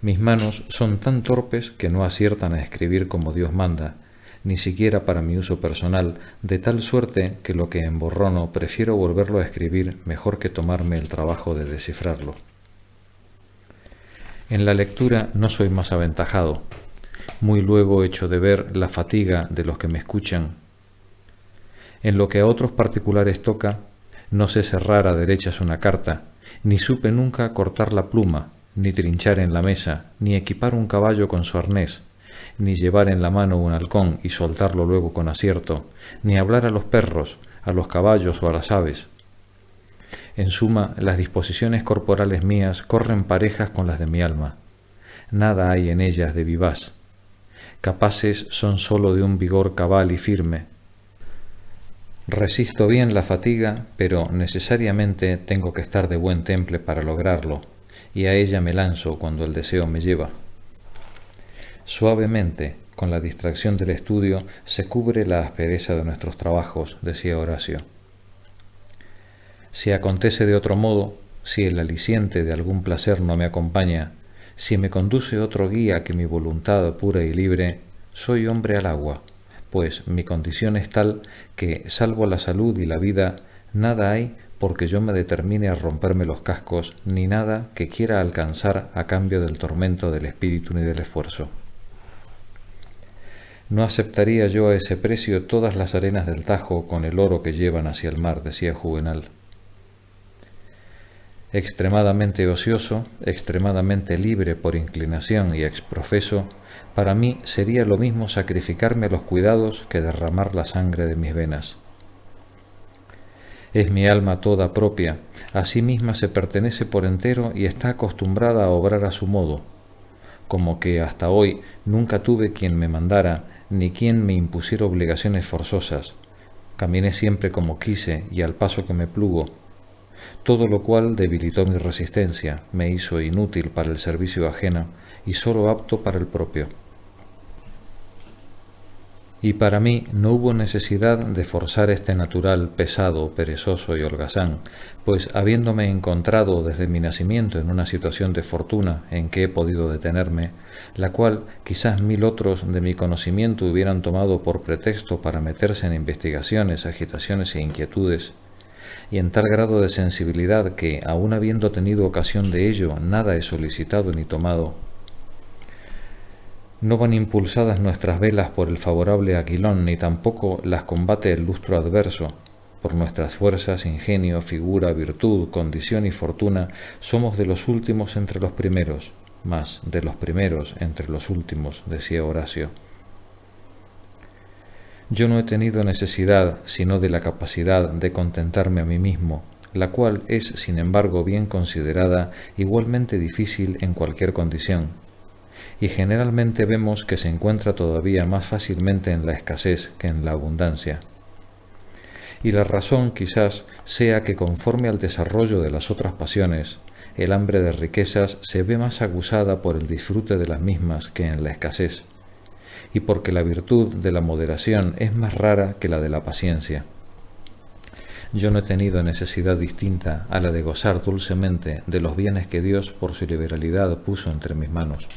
Mis manos son tan torpes que no aciertan a escribir como Dios manda, ni siquiera para mi uso personal, de tal suerte que lo que emborrono prefiero volverlo a escribir mejor que tomarme el trabajo de descifrarlo. En la lectura no soy más aventajado, muy luego echo de ver la fatiga de los que me escuchan. En lo que a otros particulares toca, no sé cerrar a derechas una carta, ni supe nunca cortar la pluma, ni trinchar en la mesa, ni equipar un caballo con su arnés, ni llevar en la mano un halcón y soltarlo luego con acierto, ni hablar a los perros, a los caballos o a las aves. En suma, las disposiciones corporales mías corren parejas con las de mi alma. Nada hay en ellas de vivaz. Capaces son sólo de un vigor cabal y firme. Resisto bien la fatiga, pero necesariamente tengo que estar de buen temple para lograrlo, y a ella me lanzo cuando el deseo me lleva. Suavemente, con la distracción del estudio, se cubre la aspereza de nuestros trabajos, decía Horacio. Si acontece de otro modo, si el aliciente de algún placer no me acompaña, si me conduce otro guía que mi voluntad pura y libre, soy hombre al agua, pues mi condición es tal que, salvo la salud y la vida, nada hay porque yo me determine a romperme los cascos, ni nada que quiera alcanzar a cambio del tormento del espíritu ni del esfuerzo. No aceptaría yo a ese precio todas las arenas del Tajo con el oro que llevan hacia el mar, decía Juvenal. Extremadamente ocioso, extremadamente libre por inclinación y exprofeso, para mí sería lo mismo sacrificarme a los cuidados que derramar la sangre de mis venas. Es mi alma toda propia, a sí misma se pertenece por entero y está acostumbrada a obrar a su modo, como que hasta hoy nunca tuve quien me mandara, ni quien me impusiera obligaciones forzosas. Caminé siempre como quise y al paso que me plugo, todo lo cual debilitó mi resistencia, me hizo inútil para el servicio ajeno y sólo apto para el propio. Y para mí no hubo necesidad de forzar este natural pesado, perezoso y holgazán, pues habiéndome encontrado desde mi nacimiento en una situación de fortuna en que he podido detenerme, la cual quizás 1000 otros de mi conocimiento hubieran tomado por pretexto para meterse en investigaciones, agitaciones e inquietudes, y en tal grado de sensibilidad que, aun habiendo tenido ocasión de ello, nada he solicitado ni tomado. No van impulsadas nuestras velas por el favorable aquilón, ni tampoco las combate el lustro adverso. Por nuestras fuerzas, ingenio, figura, virtud, condición y fortuna, somos de los últimos entre los primeros, mas de los primeros entre los últimos, decía Horacio. Yo no he tenido necesidad sino de la capacidad de contentarme a mí mismo, la cual es, sin embargo, bien considerada, igualmente difícil en cualquier condición, y generalmente vemos que se encuentra todavía más fácilmente en la escasez que en la abundancia. Y la razón quizás sea que conforme al desarrollo de las otras pasiones, el hambre de riquezas se ve más aguzada por el disfrute de las mismas que en la escasez, y porque la virtud de la moderación es más rara que la de la paciencia. Yo no he tenido necesidad distinta a la de gozar dulcemente de los bienes que Dios por su liberalidad puso entre mis manos.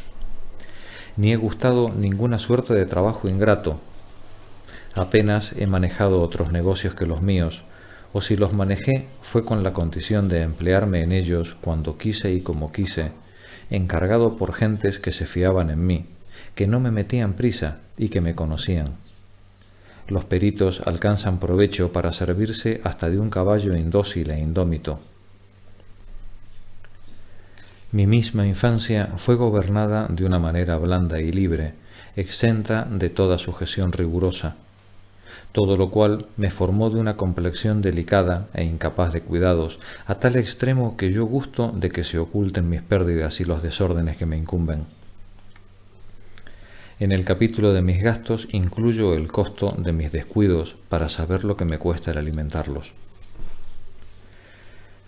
Ni he gustado ninguna suerte de trabajo ingrato. Apenas he manejado otros negocios que los míos, o si los manejé fue con la condición de emplearme en ellos cuando quise y como quise, encargado por gentes que se fiaban en mí, que no me metían prisa y que me conocían. Los peritos alcanzan provecho para servirse hasta de un caballo indócil e indómito. Mi misma infancia fue gobernada de una manera blanda y libre, exenta de toda sujeción rigurosa, todo lo cual me formó de una complexión delicada e incapaz de cuidados, a tal extremo que yo gusto de que se oculten mis pérdidas y los desórdenes que me incumben. En el capítulo de mis gastos incluyo el costo de mis descuidos para saber lo que me cuesta el alimentarlos.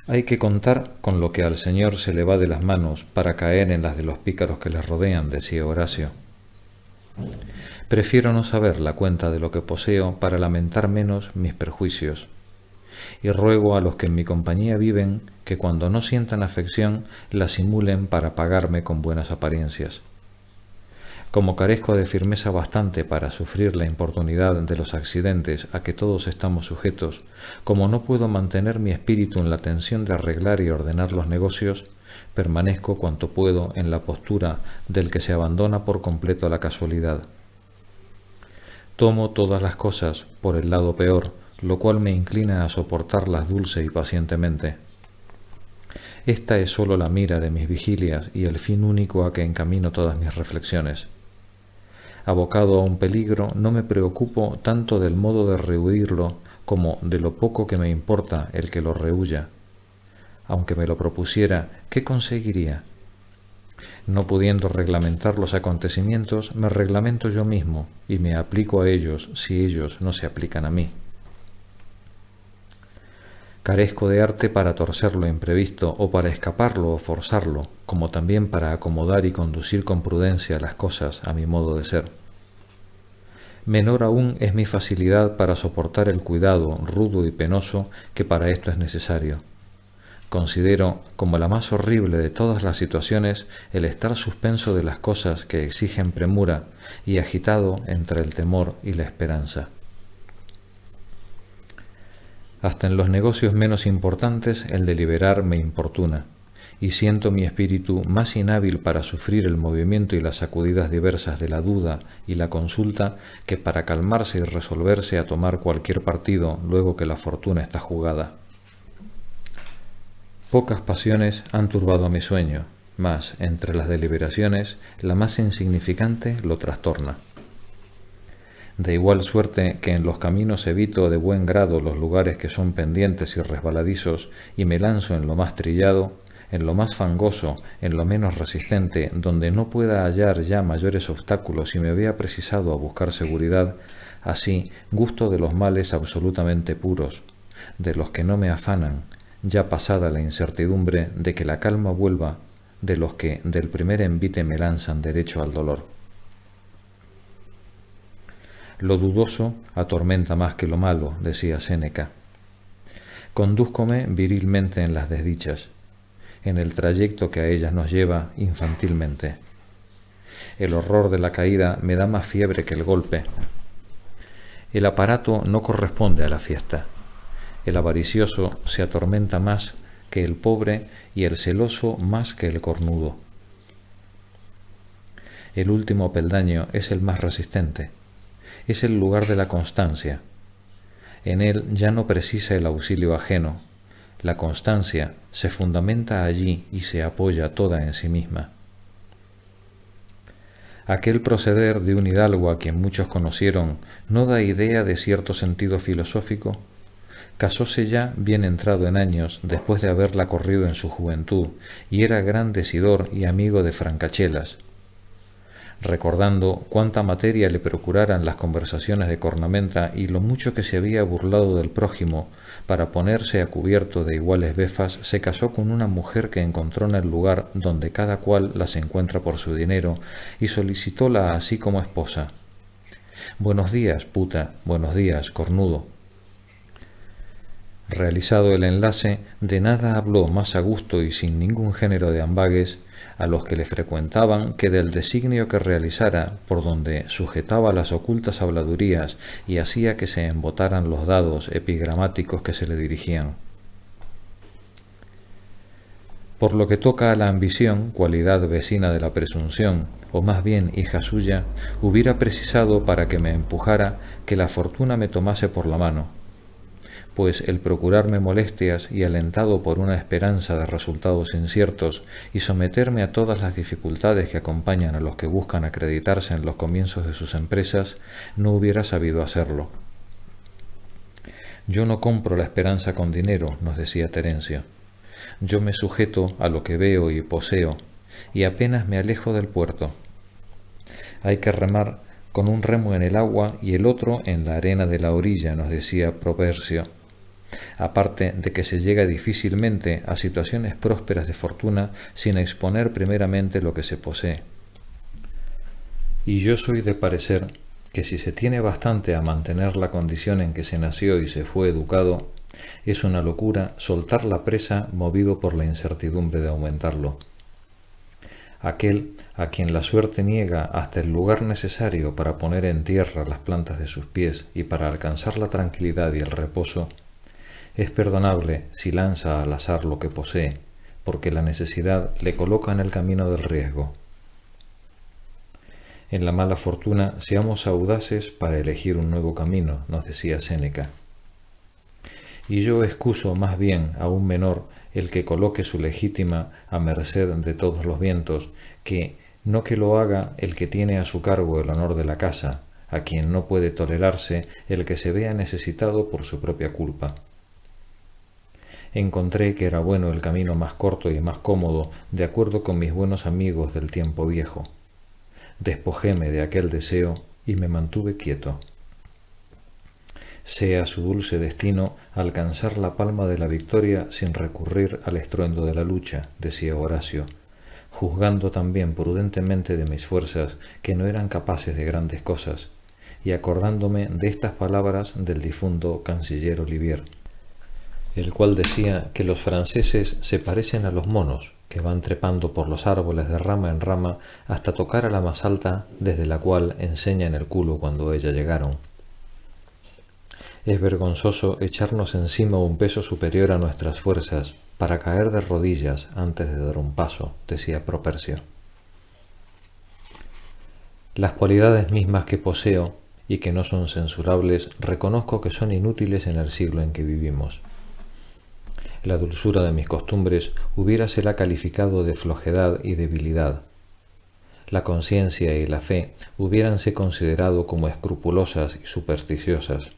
Hay que contar con lo que al Señor se le va de las manos para caer en las de los pícaros que le rodean, decía Horacio. Prefiero no saber la cuenta de lo que poseo para lamentar menos mis perjuicios, y ruego a los que en mi compañía viven que cuando no sientan afección la simulen para pagarme con buenas apariencias. Como carezco de firmeza bastante para sufrir la importunidad de los accidentes a que todos estamos sujetos, como no puedo mantener mi espíritu en la tensión de arreglar y ordenar los negocios, permanezco cuanto puedo en la postura del que se abandona por completo a la casualidad. Tomo todas las cosas por el lado peor, lo cual me inclina a soportarlas dulce y pacientemente. Esta es sólo la mira de mis vigilias y el fin único a que encamino todas mis reflexiones. Abocado a un peligro, no me preocupo tanto del modo de rehuirlo como de lo poco que me importa el que lo rehuya. Aunque me lo propusiera, ¿qué conseguiría? No pudiendo reglamentar los acontecimientos, me reglamento yo mismo y me aplico a ellos si ellos no se aplican a mí. Carezco de arte para torcer lo imprevisto o para escaparlo o forzarlo, como también para acomodar y conducir con prudencia las cosas a mi modo de ser. Menor aún es mi facilidad para soportar el cuidado rudo y penoso que para esto es necesario. Considero como la más horrible de todas las situaciones el estar suspenso de las cosas que exigen premura y agitado entre el temor y la esperanza. Hasta en los negocios menos importantes el deliberar me importuna, y siento mi espíritu más inhábil para sufrir el movimiento y las sacudidas diversas de la duda y la consulta que para calmarse y resolverse a tomar cualquier partido luego que la fortuna está jugada. Pocas pasiones han turbado mi sueño, mas entre las deliberaciones la más insignificante lo trastorna. De igual suerte que en los caminos evito de buen grado los lugares que son pendientes y resbaladizos y me lanzo en lo más trillado, en lo más fangoso, en lo menos resistente, donde no pueda hallar ya mayores obstáculos y me vea precisado a buscar seguridad, así gusto de los males absolutamente puros, de los que no me afanan, ya pasada la incertidumbre de que la calma vuelva, de los que del primer envite me lanzan derecho al dolor. Lo dudoso atormenta más que lo malo, decía Séneca. Condúzcome virilmente en las desdichas, en el trayecto que a ellas nos lleva infantilmente. El horror de la caída me da más fiebre que el golpe. El aparato no corresponde a la fiesta. El avaricioso se atormenta más que el pobre y el celoso más que el cornudo. El último peldaño es el más resistente. Es el lugar de la constancia. En él ya no precisa el auxilio ajeno. La constancia se fundamenta allí y se apoya toda en sí misma. Aquel proceder de un hidalgo a quien muchos conocieron no da idea de cierto sentido filosófico. Casóse ya bien entrado en años después de haberla corrido en su juventud y era gran decidor y amigo de francachelas. Recordando cuánta materia le procuraran las conversaciones de cornamenta y lo mucho que se había burlado del prójimo para ponerse a cubierto de iguales befas, se casó con una mujer que encontró en el lugar donde cada cual las encuentra por su dinero y solicitóla así como esposa. Buenos días, puta, buenos días, cornudo. Realizado el enlace, de nada habló más a gusto y sin ningún género de ambagues a los que le frecuentaban que del designio que realizara, por donde sujetaba las ocultas habladurías y hacía que se embotaran los dados epigramáticos que se le dirigían. Por lo que toca a la ambición, cualidad vecina de la presunción, o más bien hija suya, hubiera precisado para que me empujara que la fortuna me tomase por la mano, pues el procurarme molestias y alentado por una esperanza de resultados inciertos y someterme a todas las dificultades que acompañan a los que buscan acreditarse en los comienzos de sus empresas, no hubiera sabido hacerlo. Yo no compro la esperanza con dinero, nos decía Terencio. Yo me sujeto a lo que veo y poseo, y apenas me alejo del puerto. Hay que remar con un remo en el agua y el otro en la arena de la orilla, nos decía Propercio. Aparte de que se llega difícilmente a situaciones prósperas de fortuna sin exponer primeramente lo que se posee. Y yo soy de parecer que si se tiene bastante a mantener la condición en que se nació y se fue educado, es una locura soltar la presa movido por la incertidumbre de aumentarlo. Aquel a quien la suerte niega hasta el lugar necesario para poner en tierra las plantas de sus pies y para alcanzar la tranquilidad y el reposo, es perdonable si lanza al azar lo que posee, porque la necesidad le coloca en el camino del riesgo. En la mala fortuna seamos audaces para elegir un nuevo camino, nos decía Séneca. Y yo excuso más bien a un menor el que coloque su legítima a merced de todos los vientos, que no que lo haga el que tiene a su cargo el honor de la casa, a quien no puede tolerarse el que se vea necesitado por su propia culpa. Encontré que era bueno el camino más corto y más cómodo, de acuerdo con mis buenos amigos del tiempo viejo. Despojéme de aquel deseo y me mantuve quieto. Sea su dulce destino alcanzar la palma de la victoria sin recurrir al estruendo de la lucha, decía Horacio, juzgando también prudentemente de mis fuerzas que no eran capaces de grandes cosas, y acordándome de estas palabras del difunto canciller Olivier, el cual decía que los franceses se parecen a los monos, que van trepando por los árboles de rama en rama hasta tocar a la más alta, desde la cual enseñan el culo cuando ella llegaron. Es vergonzoso echarnos encima un peso superior a nuestras fuerzas para caer de rodillas antes de dar un paso, decía Propercio. Las cualidades mismas que poseo y que no son censurables, reconozco que son inútiles en el siglo en que vivimos. La dulzura de mis costumbres hubiérasela calificado de flojedad y debilidad. La conciencia y la fe hubiéranse considerado como escrupulosas y supersticiosas.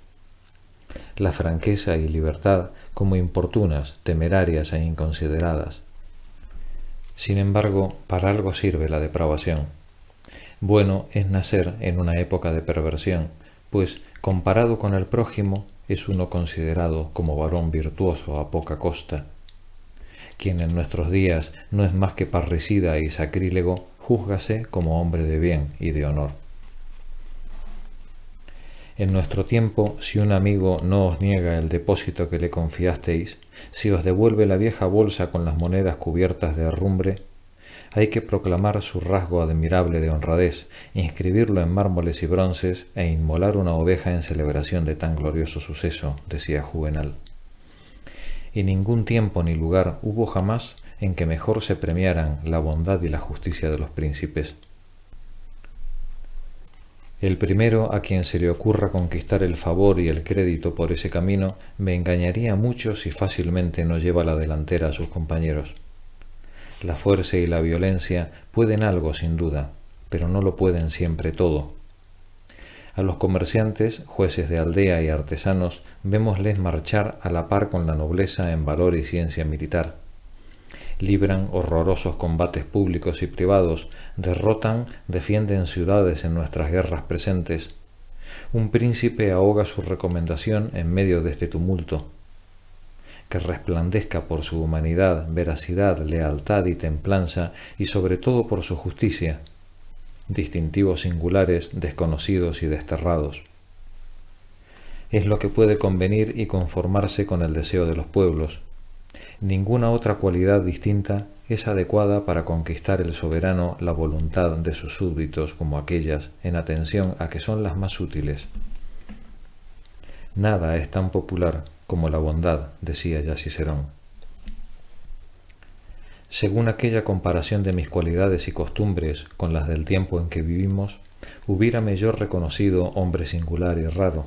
La franqueza y libertad como importunas, temerarias e inconsideradas. Sin embargo, para algo sirve la depravación. Bueno es nacer en una época de perversión, pues, comparado con el prójimo, es uno considerado como varón virtuoso a poca costa. Quien en nuestros días no es más que parricida y sacrílego, júzgase como hombre de bien y de honor. En nuestro tiempo, si un amigo no os niega el depósito que le confiasteis, si os devuelve la vieja bolsa con las monedas cubiertas de herrumbre, hay que proclamar su rasgo admirable de honradez, inscribirlo en mármoles y bronces e inmolar una oveja en celebración de tan glorioso suceso, decía Juvenal. Y ningún tiempo ni lugar hubo jamás en que mejor se premiaran la bondad y la justicia de los príncipes. El primero a quien se le ocurra conquistar el favor y el crédito por ese camino me engañaría mucho si fácilmente no lleva la delantera a sus compañeros. La fuerza y la violencia pueden algo sin duda, pero no lo pueden siempre todo. A los comerciantes, jueces de aldea y artesanos, vémosles marchar a la par con la nobleza en valor y ciencia militar. Libran horrorosos combates públicos y privados, derrotan, defienden ciudades en nuestras guerras presentes. Un príncipe ahoga su recomendación en medio de este tumulto. Que resplandezca por su humanidad, veracidad, lealtad y templanza, y sobre todo por su justicia, distintivos singulares, desconocidos y desterrados. Es lo que puede convenir y conformarse con el deseo de los pueblos, Ninguna otra cualidad distinta es adecuada para conquistar el soberano la voluntad de sus súbditos como aquellas, en atención a que son las más útiles. Nada es tan popular como la bondad, decía ya Cicerón. Según aquella comparación de mis cualidades y costumbres con las del tiempo en que vivimos, hubiérame yo reconocido hombre singular y raro.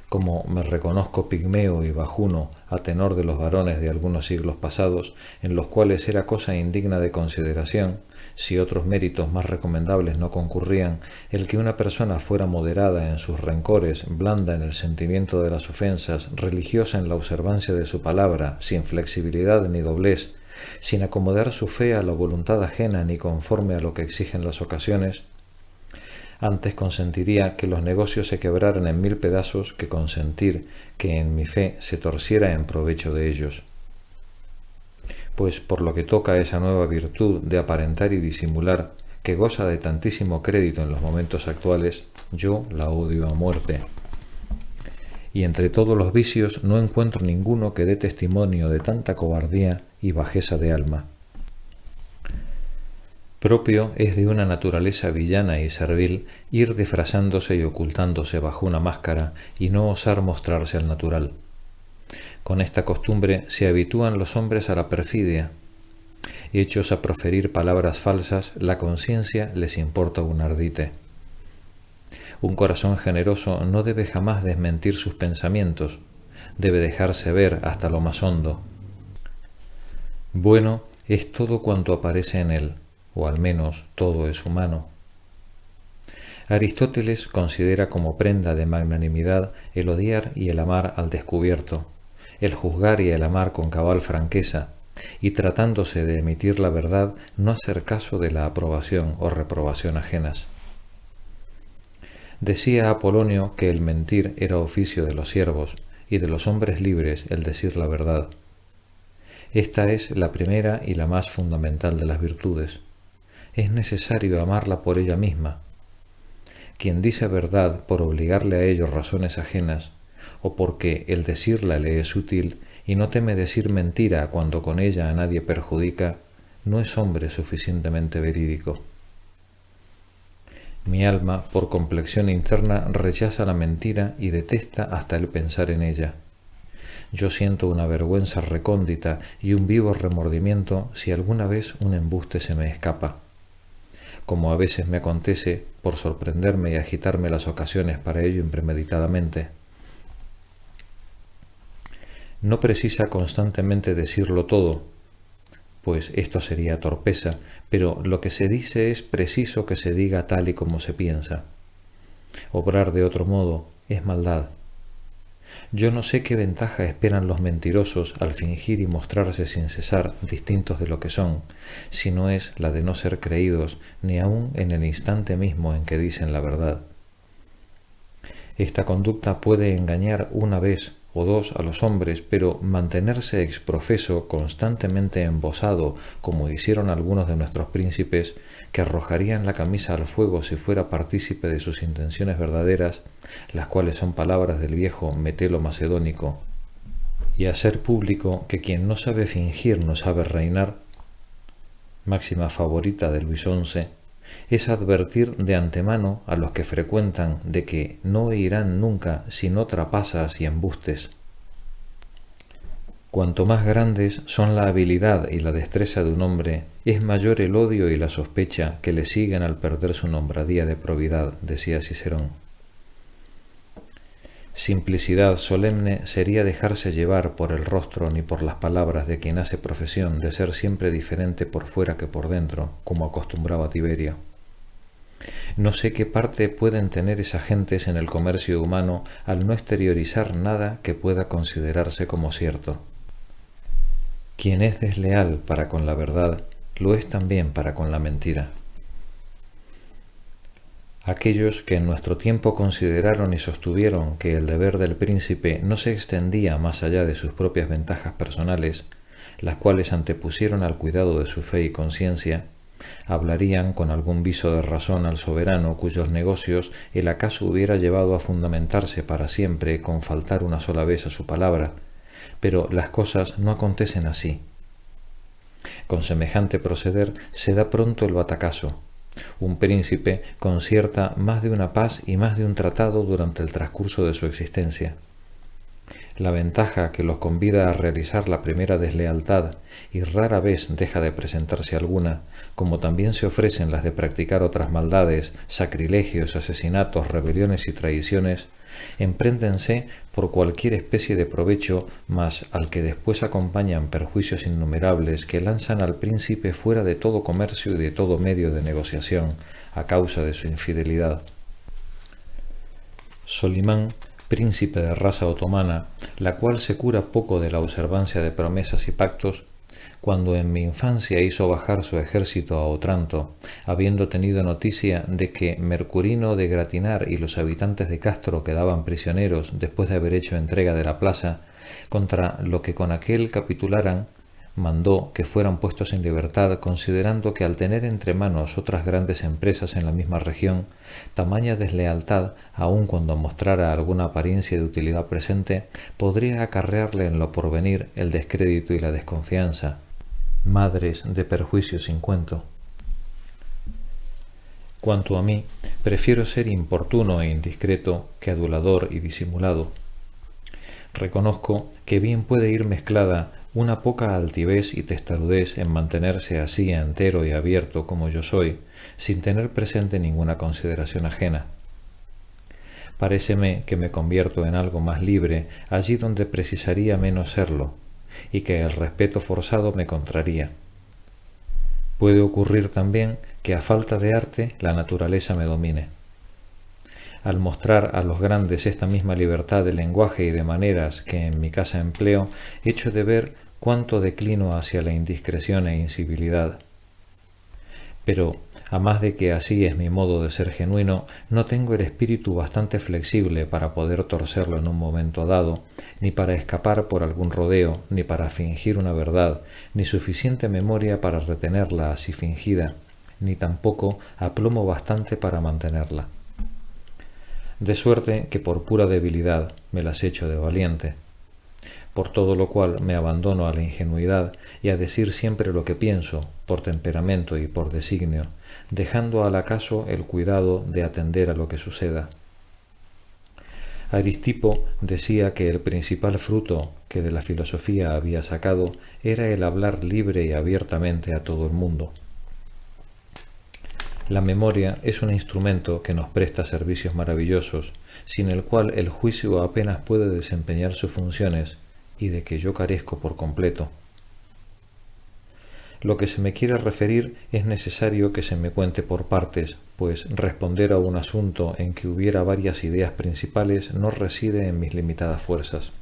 Como me reconozco pigmeo y bajuno a tenor de los varones de algunos siglos pasados, en los cuales era cosa indigna de consideración, si otros méritos más recomendables no concurrían, el que una persona fuera moderada en sus rencores, blanda en el sentimiento de las ofensas, religiosa en la observancia de su palabra, sin flexibilidad ni doblez, sin acomodar su fe a la voluntad ajena ni conforme a lo que exigen las ocasiones, antes consentiría que los negocios se quebraran en 1000 pedazos que consentir que en mi fe se torciera en provecho de ellos. Pues por lo que toca a esa nueva virtud de aparentar y disimular, que goza de tantísimo crédito en los momentos actuales, yo la odio a muerte. Y entre todos los vicios no encuentro ninguno que dé testimonio de tanta cobardía y bajeza de alma. Propio es de una naturaleza villana y servil ir disfrazándose y ocultándose bajo una máscara y no osar mostrarse al natural. Con esta costumbre se habitúan los hombres a la perfidia. Hechos a proferir palabras falsas, la conciencia les importa un ardite. Un corazón generoso no debe jamás desmentir sus pensamientos, debe dejarse ver hasta lo más hondo. Bueno es todo cuanto aparece en él, o al menos todo es humano. Aristóteles considera como prenda de magnanimidad el odiar y el amar al descubierto, el juzgar y el amar con cabal franqueza, y tratándose de emitir la verdad, no hacer caso de la aprobación o reprobación ajenas. Decía Apolonio que el mentir era oficio de los siervos, y de los hombres libres el decir la verdad. Esta es la primera y la más fundamental de las virtudes. Es necesario amarla por ella misma. Quien dice verdad por obligarle a ello razones ajenas, o porque el decirla le es útil y no teme decir mentira cuando con ella a nadie perjudica, no es hombre suficientemente verídico. Mi alma, por complexión interna, rechaza la mentira y detesta hasta el pensar en ella. Yo siento una vergüenza recóndita y un vivo remordimiento si alguna vez un embuste se me escapa. Como a veces me acontece por sorprenderme y agitarme las ocasiones para ello impremeditadamente. No precisa constantemente decirlo todo, pues esto sería torpeza, pero lo que se dice es preciso que se diga tal y como se piensa. Obrar de otro modo es maldad. Yo no sé qué ventaja esperan los mentirosos al fingir y mostrarse sin cesar distintos de lo que son, si no es la de no ser creídos ni aun en el instante mismo en que dicen la verdad. Esta conducta puede engañar una vez o dos a los hombres, pero mantenerse exprofeso, constantemente embosado, como hicieron algunos de nuestros príncipes, que arrojarían la camisa al fuego si fuera partícipe de sus intenciones verdaderas, las cuales son palabras del viejo Metelo macedónico, y hacer público que quien no sabe fingir no sabe reinar, máxima favorita de Luis XI, es advertir de antemano a los que frecuentan de que no irán nunca sino trapazas y embustes. Cuanto más grandes son la habilidad y la destreza de un hombre, es mayor el odio y la sospecha que le siguen al perder su nombradía de probidad, decía Cicerón. Simplicidad solemne sería dejarse llevar por el rostro ni por las palabras de quien hace profesión de ser siempre diferente por fuera que por dentro, como acostumbraba Tiberio. No sé qué parte pueden tener esas gentes en el comercio humano al no exteriorizar nada que pueda considerarse como cierto. Quien es desleal para con la verdad, lo es también para con la mentira. Aquellos que en nuestro tiempo consideraron y sostuvieron que el deber del príncipe no se extendía más allá de sus propias ventajas personales, las cuales antepusieron al cuidado de su fe y conciencia, hablarían con algún viso de razón al soberano cuyos negocios él acaso hubiera llevado a fundamentarse para siempre con faltar una sola vez a su palabra, pero las cosas no acontecen así. Con semejante proceder se da pronto el batacazo. Un príncipe concierta más de una paz y más de un tratado durante el transcurso de su existencia. La ventaja que los convida a realizar la primera deslealtad y rara vez deja de presentarse alguna, como también se ofrecen las de practicar otras maldades, sacrilegios, asesinatos, rebeliones y traiciones, empréndense por cualquier especie de provecho, mas al que después acompañan perjuicios innumerables que lanzan al príncipe fuera de todo comercio y de todo medio de negociación, a causa de su infidelidad. Solimán, príncipe de raza otomana, la cual se cura poco de la observancia de promesas y pactos, cuando en mi infancia hizo bajar su ejército a Otranto, habiendo tenido noticia de que Mercurino de Gratinar y los habitantes de Castro quedaban prisioneros después de haber hecho entrega de la plaza, contra lo que con aquel capitularan, mandó que fueran puestos en libertad, considerando que al tener entre manos otras grandes empresas en la misma región, tamaña deslealtad, aun cuando mostrara alguna apariencia de utilidad presente, podría acarrearle en lo porvenir el descrédito y la desconfianza, madres de perjuicios sin cuento. Cuanto a mí, prefiero ser importuno e indiscreto que adulador y disimulado. Reconozco que bien puede ir mezclada una poca altivez y testarudez en mantenerse así entero y abierto como yo soy, sin tener presente ninguna consideración ajena. Paréceme que me convierto en algo más libre allí donde precisaría menos serlo, y que el respeto forzado me contraría. Puede ocurrir también que a falta de arte la naturaleza me domine. Al mostrar a los grandes esta misma libertad de lenguaje y de maneras que en mi casa empleo, echo de ver cuánto declino hacia la indiscreción e incivilidad. Pero, a más de que así es mi modo de ser genuino, no tengo el espíritu bastante flexible para poder torcerlo en un momento dado, ni para escapar por algún rodeo, ni para fingir una verdad, ni suficiente memoria para retenerla así fingida, ni tampoco aplomo bastante para mantenerla. De suerte que por pura debilidad me las echo de valiente. Por todo lo cual me abandono a la ingenuidad y a decir siempre lo que pienso, por temperamento y por designio, dejando al acaso el cuidado de atender a lo que suceda. Aristipo decía que el principal fruto que de la filosofía había sacado era el hablar libre y abiertamente a todo el mundo. La memoria es un instrumento que nos presta servicios maravillosos, sin el cual el juicio apenas puede desempeñar sus funciones, y de que yo carezco por completo. Lo que se me quiere referir es necesario que se me cuente por partes, pues responder a un asunto en que hubiera varias ideas principales no reside en mis limitadas fuerzas.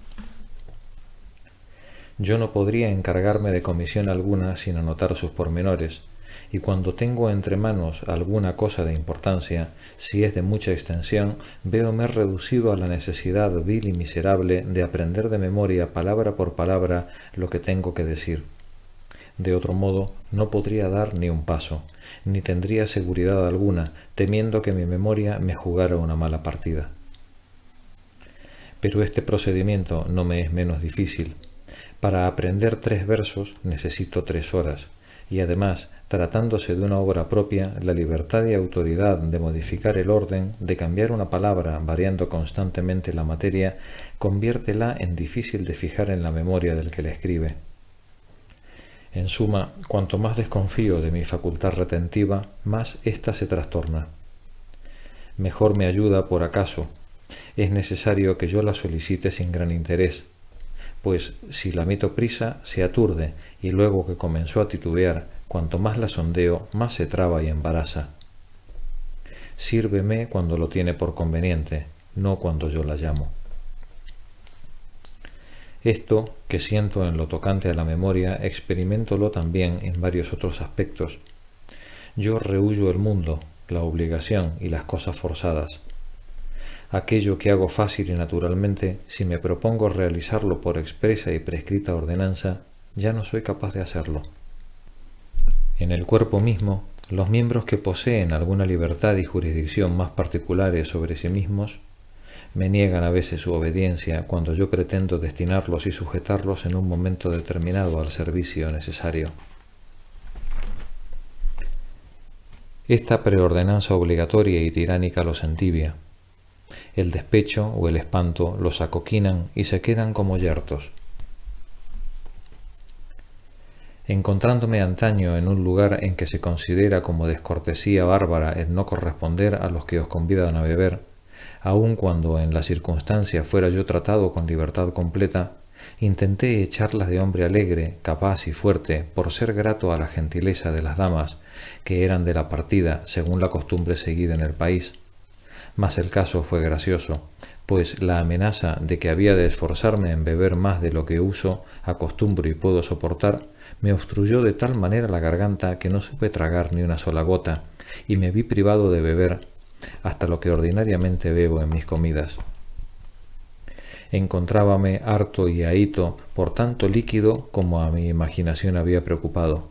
Yo no podría encargarme de comisión alguna sin anotar sus pormenores, y cuando tengo entre manos alguna cosa de importancia, si es de mucha extensión, véome reducido a la necesidad vil y miserable de aprender de memoria palabra por palabra lo que tengo que decir. De otro modo, no podría dar ni un paso, ni tendría seguridad alguna, temiendo que mi memoria me jugara una mala partida. Pero este procedimiento no me es menos difícil. Para aprender 3 versos necesito 3 horas, y además, tratándose de una obra propia, la libertad y autoridad de modificar el orden, de cambiar una palabra variando constantemente la materia, conviértela en difícil de fijar en la memoria del que la escribe. En suma, cuanto más desconfío de mi facultad retentiva, más ésta se trastorna. Mejor me ayuda por acaso. Es necesario que yo la solicite sin gran interés, pues si la meto prisa se aturde, y luego que comenzó a titubear, cuanto más la sondeo, más se traba y embaraza. Sírveme cuando lo tiene por conveniente, no cuando yo la llamo. Esto que siento en lo tocante a la memoria, experiméntolo también en varios otros aspectos. Yo rehuyo el mundo, la obligación y las cosas forzadas. Aquello que hago fácil y naturalmente, si me propongo realizarlo por expresa y prescrita ordenanza, ya no soy capaz de hacerlo. En el cuerpo mismo, los miembros que poseen alguna libertad y jurisdicción más particulares sobre sí mismos, Me niegan a veces su obediencia cuando yo pretendo destinarlos y sujetarlos en un momento determinado al servicio necesario. Esta preordenanza obligatoria y tiránica los entibia. El despecho o el espanto los acoquinan y se quedan como yertos. Encontrándome antaño en un lugar en que se considera como descortesía bárbara el no corresponder a los que os convidan a beber, aun cuando en la circunstancia fuera yo tratado con libertad completa, intenté echarlas de hombre alegre, capaz y fuerte, por ser grato a la gentileza de las damas, que eran de la partida, según la costumbre seguida en el país. Mas el caso fue gracioso, pues la amenaza de que había de esforzarme en beber más de lo que uso, acostumbro y puedo soportar, me obstruyó de tal manera la garganta que no supe tragar ni una sola gota, y me vi privado de beber hasta lo que ordinariamente bebo en mis comidas. Encontrábame harto y ahito por tanto líquido como a mi imaginación había preocupado.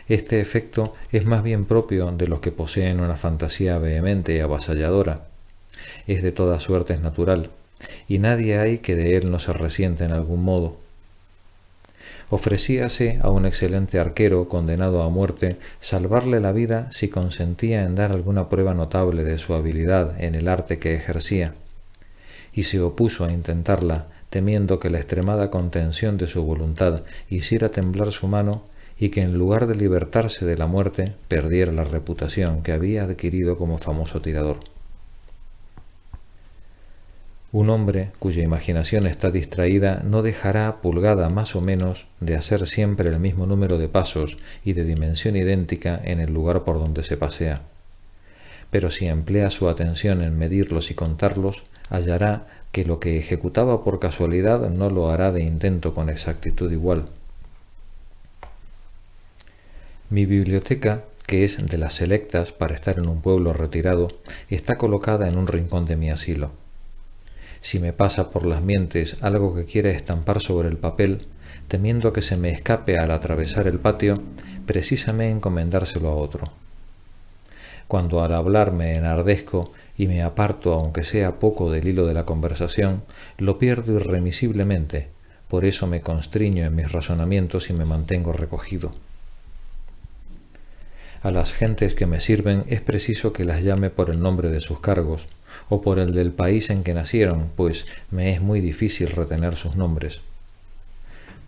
Este efecto es más bien propio de los que poseen una fantasía vehemente y avasalladora. Es de todas suertes natural, y nadie hay que de él no se resiente en algún modo. Ofrecíase a un excelente arquero condenado a muerte salvarle la vida si consentía en dar alguna prueba notable de su habilidad en el arte que ejercía, y se opuso a intentarla, temiendo que la extremada contención de su voluntad hiciera temblar su mano y que en lugar de libertarse de la muerte perdiera la reputación que había adquirido como famoso tirador. Un hombre cuya imaginación está distraída no dejará, pulgada más o menos, de hacer siempre el mismo número de pasos y de dimensión idéntica en el lugar por donde se pasea. Pero si emplea su atención en medirlos y contarlos, hallará que lo que ejecutaba por casualidad no lo hará de intento con exactitud igual. Mi biblioteca, que es de las selectas para estar en un pueblo retirado, está colocada en un rincón de mi asilo. Si me pasa por las mientes algo que quiera estampar sobre el papel, temiendo que se me escape al atravesar el patio, precisamente encomendárselo a otro. Cuando al hablar me enardezco y me aparto aunque sea poco del hilo de la conversación, lo pierdo irremisiblemente, por eso me constriño en mis razonamientos y me mantengo recogido. A las gentes que me sirven es preciso que las llame por el nombre de sus cargos, o por el del país en que nacieron, pues me es muy difícil retener sus nombres.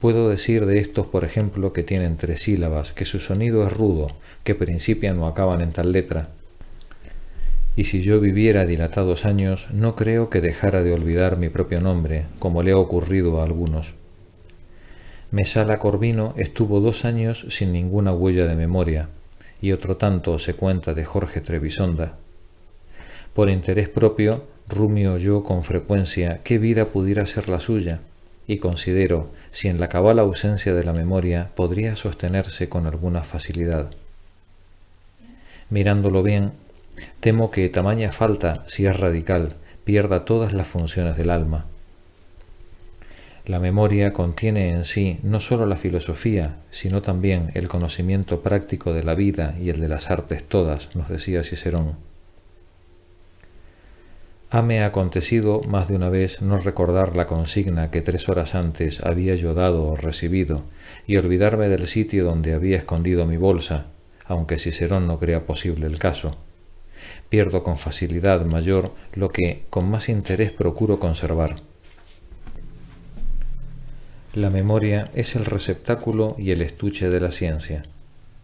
Puedo decir de estos, por ejemplo, que tienen 3 sílabas, que su sonido es rudo, que principian o acaban en tal letra. Y si yo viviera dilatados años, no creo que dejara de olvidar mi propio nombre, como le ha ocurrido a algunos. Mesala Corvino estuvo 2 años sin ninguna huella de memoria, y otro tanto se cuenta de Jorge Trebisonda. Por interés propio, rumio yo con frecuencia qué vida pudiera ser la suya, y considero si en la cabal ausencia de la memoria podría sostenerse con alguna facilidad. Mirándolo bien, temo que tamaña falta, si es radical, pierda todas las funciones del alma. La memoria contiene en sí no sólo la filosofía, sino también el conocimiento práctico de la vida y el de las artes todas, nos decía Cicerón. Hame acontecido más de una vez no recordar la consigna que 3 horas antes había yo dado o recibido, y olvidarme del sitio donde había escondido mi bolsa, aunque Cicerón no crea posible el caso. Pierdo con facilidad mayor lo que con más interés procuro conservar. La memoria es el receptáculo y el estuche de la ciencia,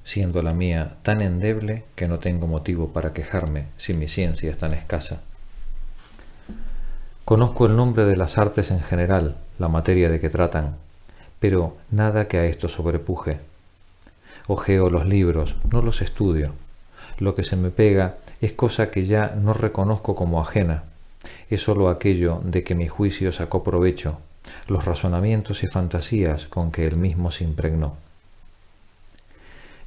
siendo la mía tan endeble que no tengo motivo para quejarme si mi ciencia es tan escasa. Conozco el nombre de las artes en general, la materia de que tratan, pero nada que a esto sobrepuje. Ojeo los libros, no los estudio. Lo que se me pega es cosa que ya no reconozco como ajena. Es sólo aquello de que mi juicio sacó provecho, los razonamientos y fantasías con que él mismo se impregnó.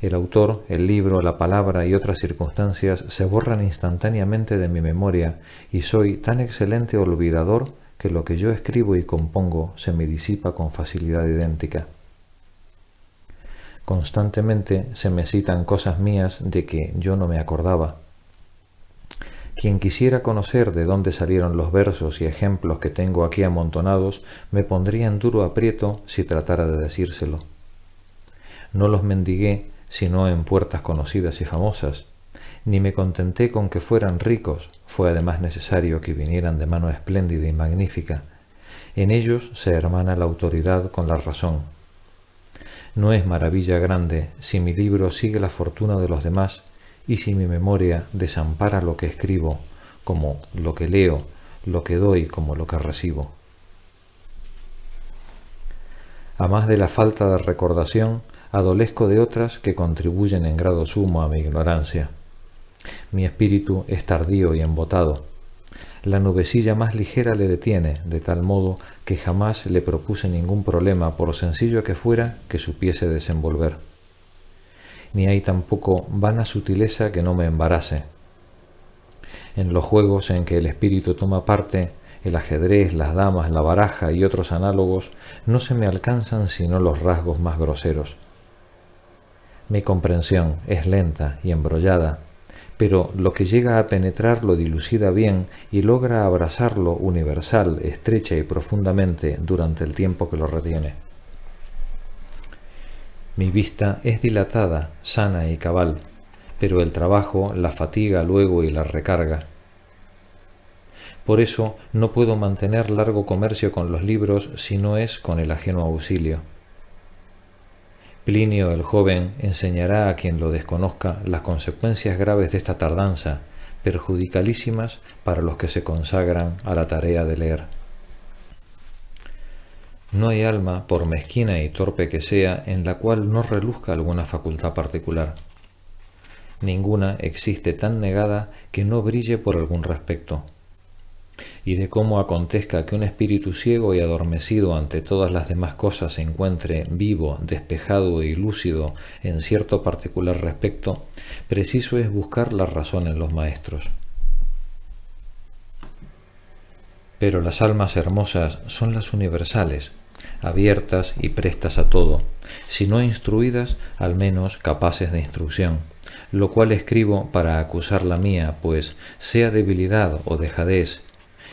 El autor, el libro, la palabra y otras circunstancias se borran instantáneamente de mi memoria y soy tan excelente olvidador que lo que yo escribo y compongo se me disipa con facilidad idéntica. Constantemente se me citan cosas mías de que yo no me acordaba. Quien quisiera conocer de dónde salieron los versos y ejemplos que tengo aquí amontonados, me pondría en duro aprieto si tratara de decírselo. No los mendigué, sino en puertas conocidas y famosas, ni me contenté con que fueran ricos, fue además necesario que vinieran de mano espléndida y magnífica. En ellos se hermana la autoridad con la razón. No es maravilla grande si mi libro sigue la fortuna de los demás y si mi memoria desampara lo que escribo, como lo que leo, lo que doy como lo que recibo. A más de la falta de recordación, adolezco de otras que contribuyen en grado sumo a mi ignorancia. Mi espíritu es tardío y embotado. La nubecilla más ligera le detiene, de tal modo que jamás le propuse ningún problema, por sencillo que fuera, que supiese desenvolver. Ni hay tampoco vana sutileza que no me embarace. En los juegos en que el espíritu toma parte, el ajedrez, las damas, la baraja y otros análogos, no se me alcanzan sino los rasgos más groseros. Mi comprensión es lenta y embrollada, pero lo que llega a penetrar lo dilucida bien y logra abrazarlo universal, estrecha y profundamente durante el tiempo que lo retiene. Mi vista es dilatada, sana y cabal, pero el trabajo la fatiga luego y la recarga. Por eso no puedo mantener largo comercio con los libros si no es con el ajeno auxilio. Plinio el joven enseñará a quien lo desconozca las consecuencias graves de esta tardanza, perjudicalísimas para los que se consagran a la tarea de leer. No hay alma, por mezquina y torpe que sea, en la cual no reluzca alguna facultad particular. Ninguna existe tan negada que no brille por algún respecto. Y de cómo acontezca que un espíritu ciego y adormecido ante todas las demás cosas se encuentre vivo, despejado y lúcido en cierto particular respecto, preciso es buscar la razón en los maestros. Pero las almas hermosas son las universales, abiertas y prestas a todo, si no instruidas, al menos capaces de instrucción, lo cual escribo para acusar la mía, pues sea debilidad o dejadez,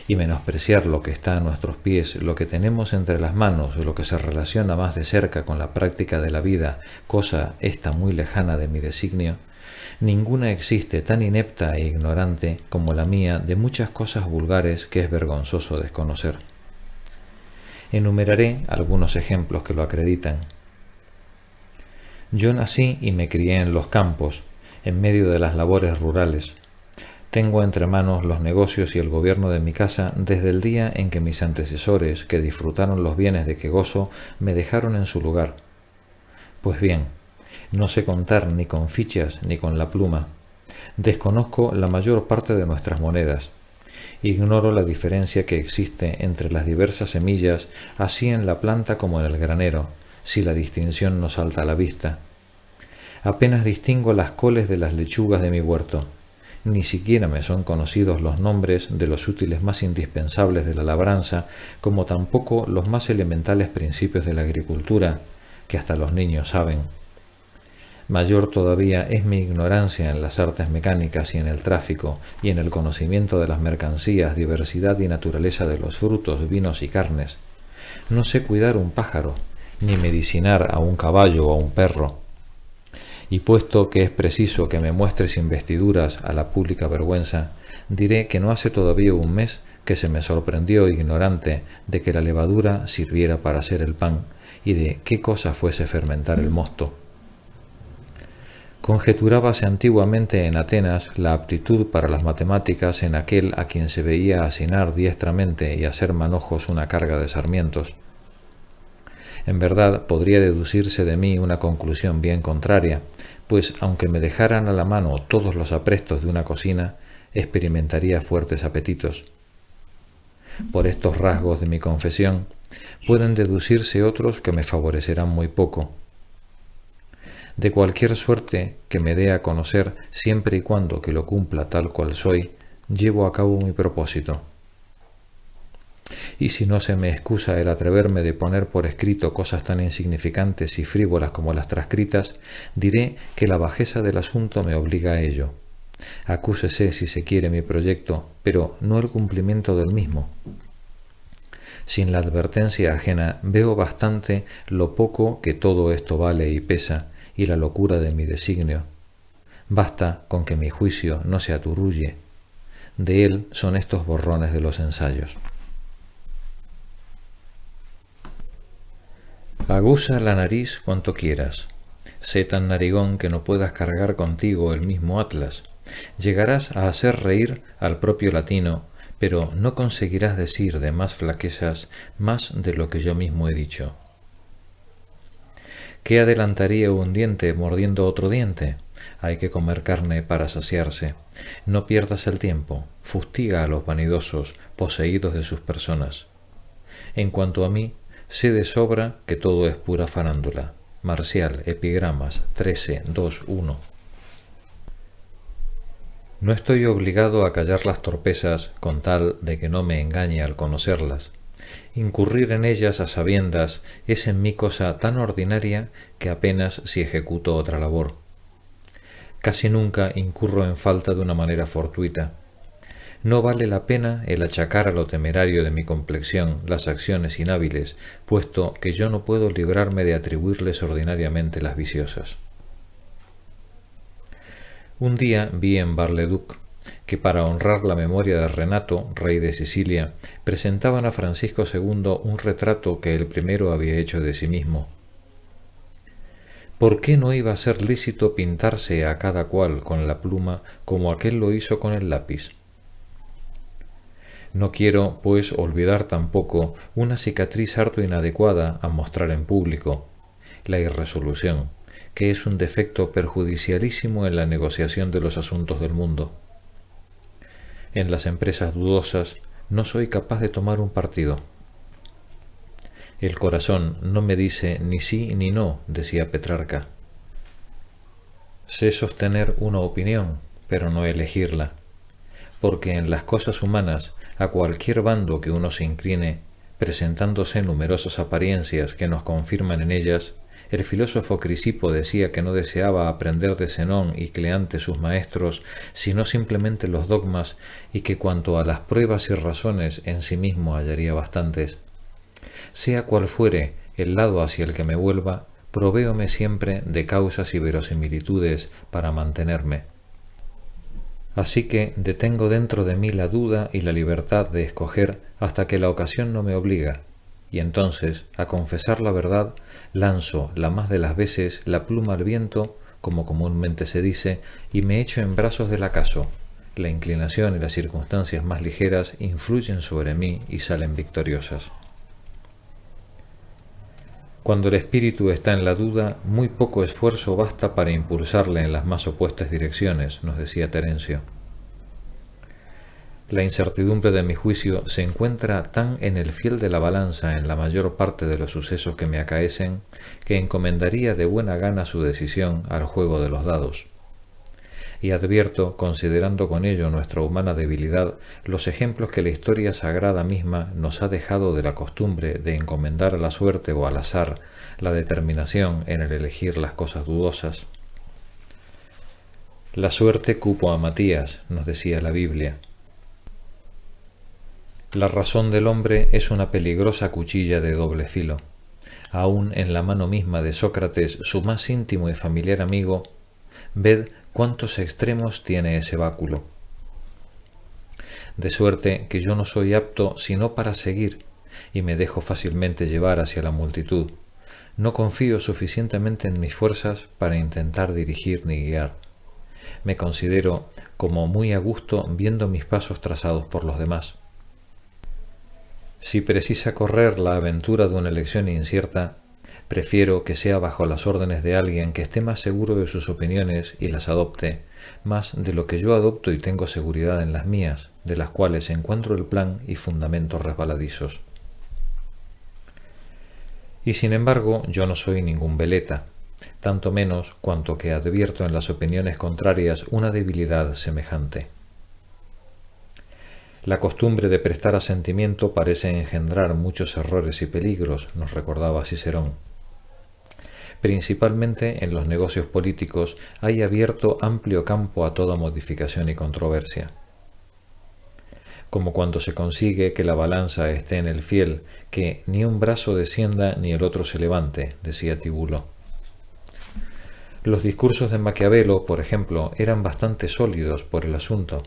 y menospreciar lo que está a nuestros pies, lo que tenemos entre las manos, lo que se relaciona más de cerca con la práctica de la vida, cosa esta muy lejana de mi designio, ninguna existe tan inepta e ignorante como la mía de muchas cosas vulgares que es vergonzoso desconocer. Enumeraré algunos ejemplos que lo acreditan. Yo nací y me crié en los campos, en medio de las labores rurales. Tengo entre manos los negocios y el gobierno de mi casa desde el día en que mis antecesores, que disfrutaron los bienes de que gozo, me dejaron en su lugar. Pues bien, no sé contar ni con fichas ni con la pluma. Desconozco la mayor parte de nuestras monedas. Ignoro la diferencia que existe entre las diversas semillas, así en la planta como en el granero, si la distinción no salta a la vista. Apenas distingo las coles de las lechugas de mi huerto. Ni siquiera me son conocidos los nombres de los útiles más indispensables de la labranza, como tampoco los más elementales principios de la agricultura, que hasta los niños saben. Mayor todavía es mi ignorancia en las artes mecánicas y en el tráfico, y en el conocimiento de las mercancías, diversidad y naturaleza de los frutos, vinos y carnes. No sé cuidar un pájaro, ni medicinar a un caballo o a un perro. Y puesto que es preciso que me muestre sin vestiduras a la pública vergüenza, diré que no hace todavía un mes que se me sorprendió ignorante de que la levadura sirviera para hacer el pan y de qué cosa fuese fermentar el mosto. Conjeturábase antiguamente en Atenas la aptitud para las matemáticas en aquel a quien se veía hacinar diestramente y hacer manojos una carga de sarmientos. En verdad, podría deducirse de mí una conclusión bien contraria, pues aunque me dejaran a la mano todos los aprestos de una cocina, experimentaría fuertes apetitos. Por estos rasgos de mi confesión, pueden deducirse otros que me favorecerán muy poco. De cualquier suerte que me dé a conocer, siempre y cuando que lo cumpla tal cual soy, llevo a cabo mi propósito. Y si no se me excusa el atreverme de poner por escrito cosas tan insignificantes y frívolas como las transcritas, diré que la bajeza del asunto me obliga a ello. Acúsese si se quiere mi proyecto, pero no el cumplimiento del mismo. Sin la advertencia ajena veo bastante lo poco que todo esto vale y pesa, y la locura de mi designio. Basta con que mi juicio no se aturrulle. De él son estos borrones de los ensayos. Aguza la nariz cuanto quieras. Sé tan narigón que no puedas cargar contigo el mismo atlas. Llegarás a hacer reír al propio latino, pero no conseguirás decir de más flaquezas más de lo que yo mismo he dicho. ¿Qué adelantaría un diente mordiendo otro diente? Hay que comer carne para saciarse. No pierdas el tiempo. Fustiga a los vanidosos, poseídos de sus personas. En cuanto a mí, sé de sobra que todo es pura farándula. Marcial, Epigramas, 13, 2, 1. No estoy obligado a callar las torpezas con tal de que no me engañe al conocerlas. Incurrir en ellas a sabiendas es en mí cosa tan ordinaria que apenas si ejecuto otra labor. Casi nunca incurro en falta de una manera fortuita. No vale la pena el achacar a lo temerario de mi complexión las acciones inhábiles, puesto que yo no puedo librarme de atribuirles ordinariamente las viciosas. Un día vi en Bar-le-Duc que para honrar la memoria de Renato, rey de Sicilia, presentaban a Francisco II un retrato que el primero había hecho de sí mismo. ¿Por qué no iba a ser lícito pintarse a cada cual con la pluma como aquél lo hizo con el lápiz? No quiero, pues, olvidar tampoco una cicatriz harto inadecuada a mostrar en público, la irresolución, que es un defecto perjudicialísimo en la negociación de los asuntos del mundo. En las empresas dudosas no soy capaz de tomar un partido. El corazón no me dice ni sí ni no, decía Petrarca. Sé sostener una opinión, pero no elegirla, porque en las cosas humanas, a cualquier bando que uno se incline, presentándose numerosas apariencias que nos confirman en ellas, el filósofo Crisipo decía que no deseaba aprender de Zenón y Cleante sus maestros, sino simplemente los dogmas, y que cuanto a las pruebas y razones en sí mismo hallaría bastantes. Sea cual fuere el lado hacia el que me vuelva, provéome siempre de causas y verosimilitudes para mantenerme. Así que detengo dentro de mí la duda y la libertad de escoger hasta que la ocasión no me obliga, y entonces, a confesar la verdad, lanzo la más de las veces la pluma al viento, como comúnmente se dice, y me echo en brazos del acaso. La inclinación y las circunstancias más ligeras influyen sobre mí y salen victoriosas. Cuando el espíritu está en la duda, muy poco esfuerzo basta para impulsarle en las más opuestas direcciones, nos decía Terencio. La incertidumbre de mi juicio se encuentra tan en el fiel de la balanza en la mayor parte de los sucesos que me acaecen, que encomendaría de buena gana su decisión al juego de los dados. Y advierto, considerando con ello nuestra humana debilidad, los ejemplos que la historia sagrada misma nos ha dejado de la costumbre de encomendar a la suerte o al azar la determinación en el elegir las cosas dudosas. La suerte cupo a Matías, nos decía la Biblia. La razón del hombre es una peligrosa cuchilla de doble filo. Aun en la mano misma de Sócrates, su más íntimo y familiar amigo, ved cuántos extremos tiene ese báculo. De suerte que yo no soy apto sino para seguir, y me dejo fácilmente llevar hacia la multitud. No confío suficientemente en mis fuerzas para intentar dirigir ni guiar. Me considero como muy a gusto viendo mis pasos trazados por los demás. Si precisa correr la aventura de una elección incierta, prefiero que sea bajo las órdenes de alguien que esté más seguro de sus opiniones y las adopte, más de lo que yo adopto y tengo seguridad en las mías, de las cuales encuentro el plan y fundamentos resbaladizos. Y sin embargo, yo no soy ningún veleta, tanto menos cuanto que advierto en las opiniones contrarias una debilidad semejante. La costumbre de prestar asentimiento parece engendrar muchos errores y peligros, nos recordaba Cicerón. Principalmente en los negocios políticos hay abierto amplio campo a toda modificación y controversia. Como cuando se consigue que la balanza esté en el fiel, que ni un brazo descienda ni el otro se levante, decía Tibulo. Los discursos de Maquiavelo, por ejemplo, eran bastante sólidos por el asunto.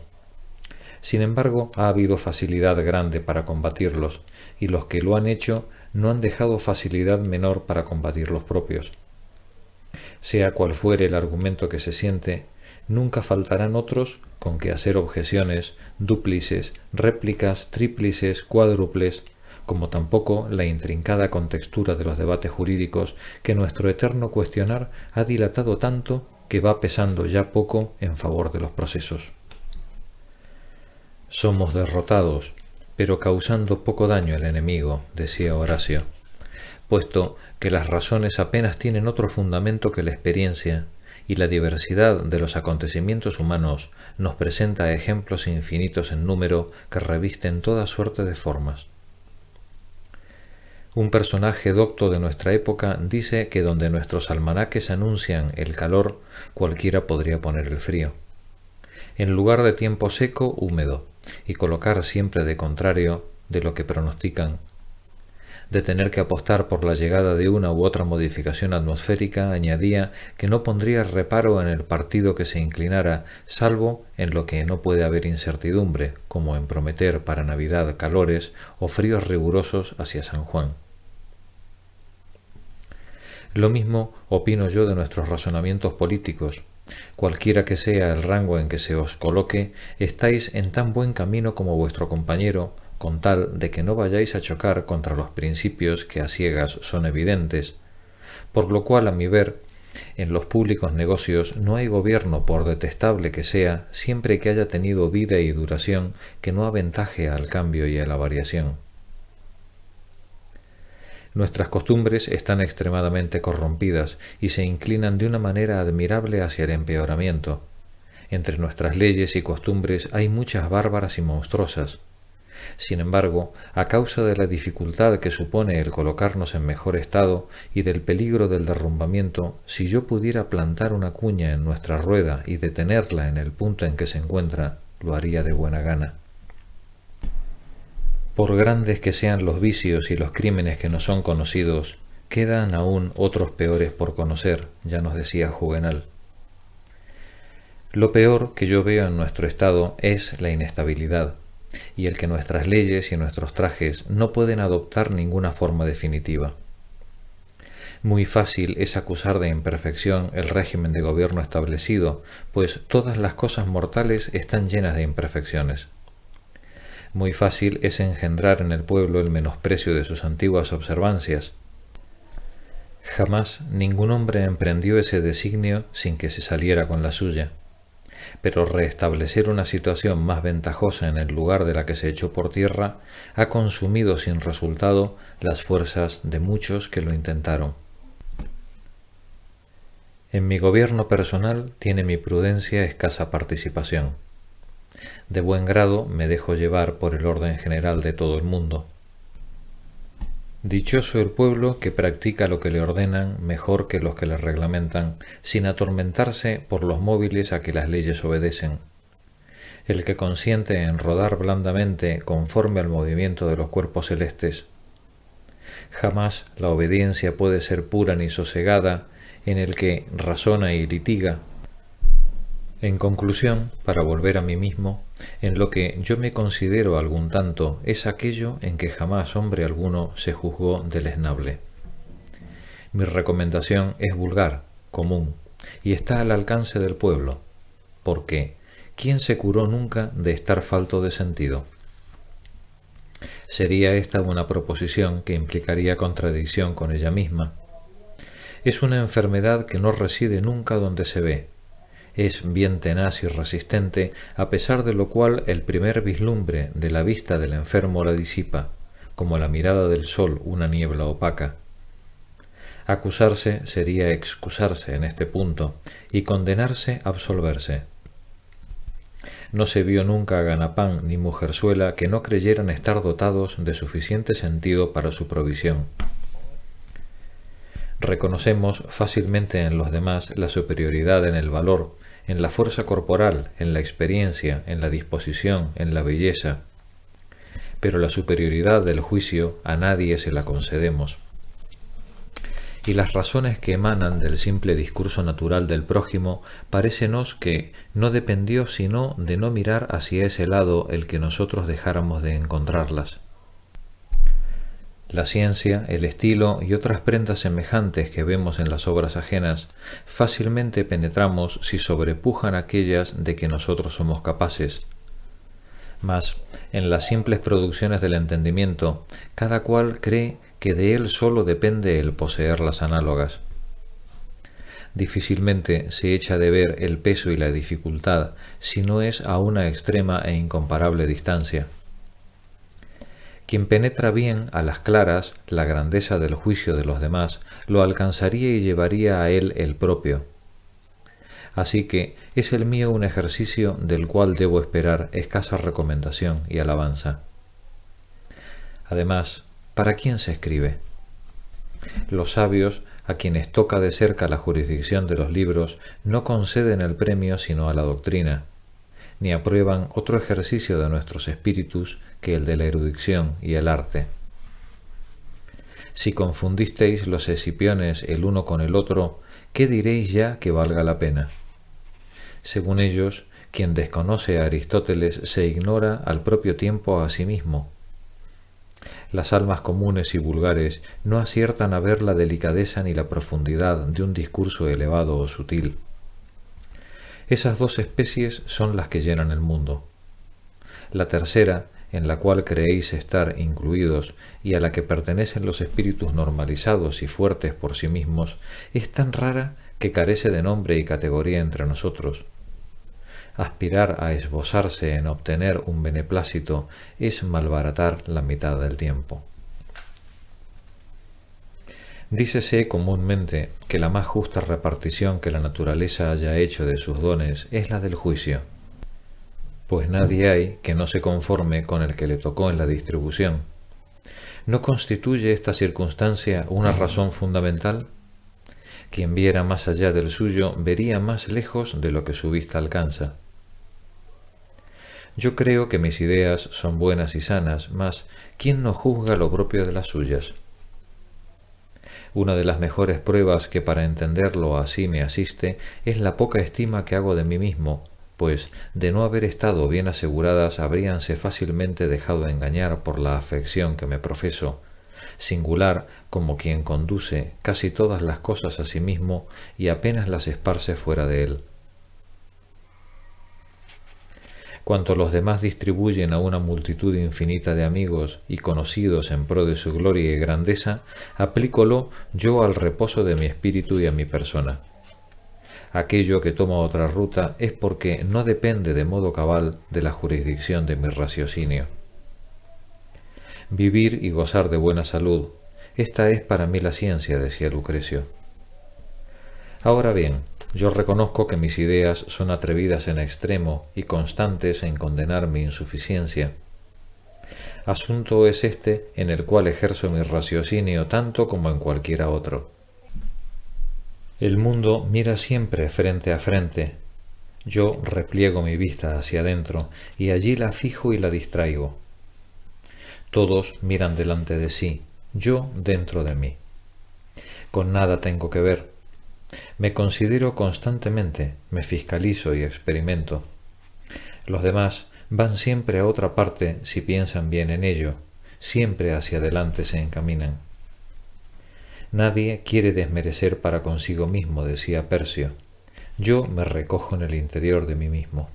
Sin embargo, ha habido facilidad grande para combatirlos, y los que lo han hecho no han dejado facilidad menor para combatir los propios. Sea cual fuere el argumento que se siente, nunca faltarán otros con que hacer objeciones, dúplices, réplicas, tríplices, cuádruples, como tampoco la intrincada contextura de los debates jurídicos que nuestro eterno cuestionar ha dilatado tanto que va pesando ya poco en favor de los procesos. Somos derrotados, pero causando poco daño al enemigo, decía Horacio, puesto que las razones apenas tienen otro fundamento que la experiencia, y la diversidad de los acontecimientos humanos nos presenta ejemplos infinitos en número que revisten toda suerte de formas. Un personaje docto de nuestra época dice que donde nuestros almanaques anuncian el calor, cualquiera podría poner el frío. En lugar de tiempo seco, húmedo, y colocar siempre de contrario de lo que pronostican. De tener que apostar por la llegada de una u otra modificación atmosférica, añadía que no pondría reparo en el partido que se inclinara, salvo en lo que no puede haber incertidumbre, como en prometer para Navidad calores o fríos rigurosos hacia San Juan. Lo mismo opino yo de nuestros razonamientos políticos. Cualquiera que sea el rango en que se os coloque, estáis en tan buen camino como vuestro compañero, con tal de que no vayáis a chocar contra los principios que a ciegas son evidentes, por lo cual, a mi ver, en los públicos negocios no hay gobierno, por detestable que sea, siempre que haya tenido vida y duración, que no aventaje al cambio y a la variación. Nuestras costumbres están extremadamente corrompidas y se inclinan de una manera admirable hacia el empeoramiento. Entre nuestras leyes y costumbres hay muchas bárbaras y monstruosas. Sin embargo, a causa de la dificultad que supone el colocarnos en mejor estado y del peligro del derrumbamiento, si yo pudiera plantar una cuña en nuestra rueda y detenerla en el punto en que se encuentra, lo haría de buena gana. Por grandes que sean los vicios y los crímenes que no son conocidos, quedan aún otros peores por conocer, ya nos decía Juvenal. Lo peor que yo veo en nuestro estado es la inestabilidad, y el que nuestras leyes y nuestros trajes no pueden adoptar ninguna forma definitiva. Muy fácil es acusar de imperfección el régimen de gobierno establecido, pues todas las cosas mortales están llenas de imperfecciones. Muy fácil es engendrar en el pueblo el menosprecio de sus antiguas observancias. Jamás ningún hombre emprendió ese designio sin que se saliera con la suya. Pero restablecer una situación más ventajosa en el lugar de la que se echó por tierra ha consumido sin resultado las fuerzas de muchos que lo intentaron. En mi gobierno personal tiene mi prudencia escasa participación. De buen grado me dejo llevar por el orden general de todo el mundo. Dichoso el pueblo que practica lo que le ordenan mejor que los que le reglamentan, sin atormentarse por los móviles a que las leyes obedecen. El que consiente en rodar blandamente conforme al movimiento de los cuerpos celestes. Jamás la obediencia puede ser pura ni sosegada en el que razona y litiga. En conclusión, para volver a mí mismo, en lo que yo me considero algún tanto es aquello en que jamás hombre alguno se juzgó deleznable. Mi recomendación es vulgar, común, y está al alcance del pueblo, porque ¿quién se curó nunca de estar falto de sentido? Sería esta una proposición que implicaría contradicción con ella misma. Es una enfermedad que no reside nunca donde se ve. Es bien tenaz y resistente, a pesar de lo cual el primer vislumbre de la vista del enfermo la disipa, como la mirada del sol una niebla opaca. Acusarse sería excusarse en este punto, y condenarse absolverse. No se vio nunca a ganapán ni mujerzuela que no creyeran estar dotados de suficiente sentido para su provisión. Reconocemos fácilmente en los demás la superioridad en el valor, en la fuerza corporal, en la experiencia, en la disposición, en la belleza. Pero la superioridad del juicio a nadie se la concedemos. Y las razones que emanan del simple discurso natural del prójimo parécenos que no dependió sino de no mirar hacia ese lado el que nosotros dejáramos de encontrarlas. La ciencia, el estilo y otras prendas semejantes que vemos en las obras ajenas fácilmente penetramos si sobrepujan aquellas de que nosotros somos capaces. Mas, en las simples producciones del entendimiento, cada cual cree que de él solo depende el poseer las análogas. Difícilmente se echa de ver el peso y la dificultad si no es a una extrema e incomparable distancia. Quien penetra bien a las claras la grandeza del juicio de los demás, lo alcanzaría y llevaría a él el propio. Así que es el mío un ejercicio del cual debo esperar escasa recomendación y alabanza. Además, ¿para quién se escribe? Los sabios, a quienes toca de cerca la jurisdicción de los libros, no conceden el premio sino a la doctrina, ni aprueban otro ejercicio de nuestros espíritus que el de la erudición y el arte. Si confundisteis los escipiones el uno con el otro, ¿qué diréis ya que valga la pena? Según ellos, quien desconoce a Aristóteles se ignora al propio tiempo a sí mismo. Las almas comunes y vulgares no aciertan a ver la delicadeza ni la profundidad de un discurso elevado o sutil. Esas dos especies son las que llenan el mundo. La tercera, en la cual creéis estar incluidos y a la que pertenecen los espíritus normalizados y fuertes por sí mismos, es tan rara que carece de nombre y categoría entre nosotros. Aspirar a esbozarse en obtener un beneplácito es malbaratar la mitad del tiempo. Dícese comúnmente que la más justa repartición que la naturaleza haya hecho de sus dones es la del juicio, pues nadie hay que no se conforme con el que le tocó en la distribución. ¿No constituye esta circunstancia una razón fundamental? Quien viera más allá del suyo vería más lejos de lo que su vista alcanza. Yo creo que mis ideas son buenas y sanas, mas ¿quién no juzga lo propio de las suyas? Una de las mejores pruebas que para entenderlo así me asiste es la poca estima que hago de mí mismo, pues de no haber estado bien aseguradas habríanse fácilmente dejado engañar por la afección que me profeso, singular como quien conduce casi todas las cosas a sí mismo y apenas las esparce fuera de él. Cuanto los demás distribuyen a una multitud infinita de amigos y conocidos en pro de su gloria y grandeza, aplícolo yo al reposo de mi espíritu y a mi persona. Aquello que toma otra ruta es porque no depende de modo cabal de la jurisdicción de mi raciocinio. Vivir y gozar de buena salud, esta es para mí la ciencia, decía Lucrecio. Ahora bien, yo reconozco que mis ideas son atrevidas en extremo y constantes en condenar mi insuficiencia. Asunto es este en el cual ejerzo mi raciocinio tanto como en cualquiera otro. El mundo mira siempre frente a frente. Yo repliego mi vista hacia adentro y allí la fijo y la distraigo. Todos miran delante de sí, yo dentro de mí. Con nada tengo que ver. Me considero constantemente, me fiscalizo y experimento. Los demás van siempre a otra parte si piensan bien en ello, siempre hacia adelante se encaminan. Nadie quiere desmerecer para consigo mismo, decía Percio. Yo me recojo en el interior de mí mismo.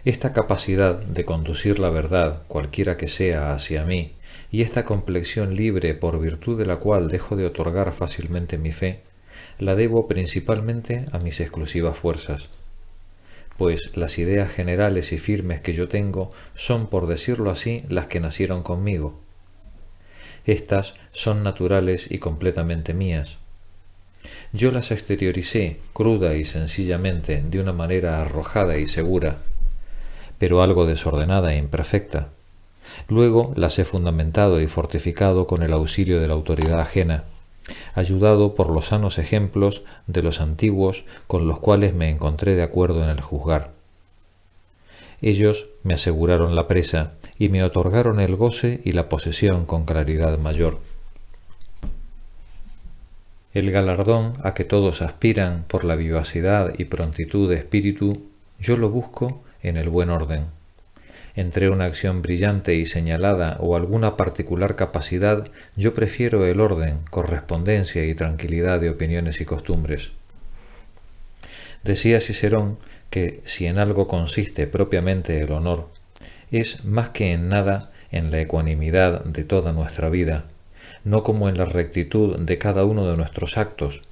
Esta capacidad de conducir la verdad, cualquiera que sea, hacia mí, y esta complexión libre por virtud de la cual dejo de otorgar fácilmente mi fe, la debo principalmente a mis exclusivas fuerzas, pues las ideas generales y firmes que yo tengo son, por decirlo así, las que nacieron conmigo. Estas son naturales y completamente mías. Yo las exterioricé cruda y sencillamente de una manera arrojada y segura, pero algo desordenada e imperfecta. Luego las he fundamentado y fortificado con el auxilio de la autoridad ajena, ayudado por los sanos ejemplos de los antiguos con los cuales me encontré de acuerdo en el juzgar. Ellos me aseguraron la presa y me otorgaron el goce y la posesión con claridad mayor. El galardón a que todos aspiran por la vivacidad y prontitud de espíritu, yo lo busco en el buen orden. Entre una acción brillante y señalada o alguna particular capacidad, yo prefiero el orden, correspondencia y tranquilidad de opiniones y costumbres. Decía Cicerón que si en algo consiste propiamente el honor, es más que en nada en la ecuanimidad de toda nuestra vida, no como en la rectitud de cada uno de nuestros actos,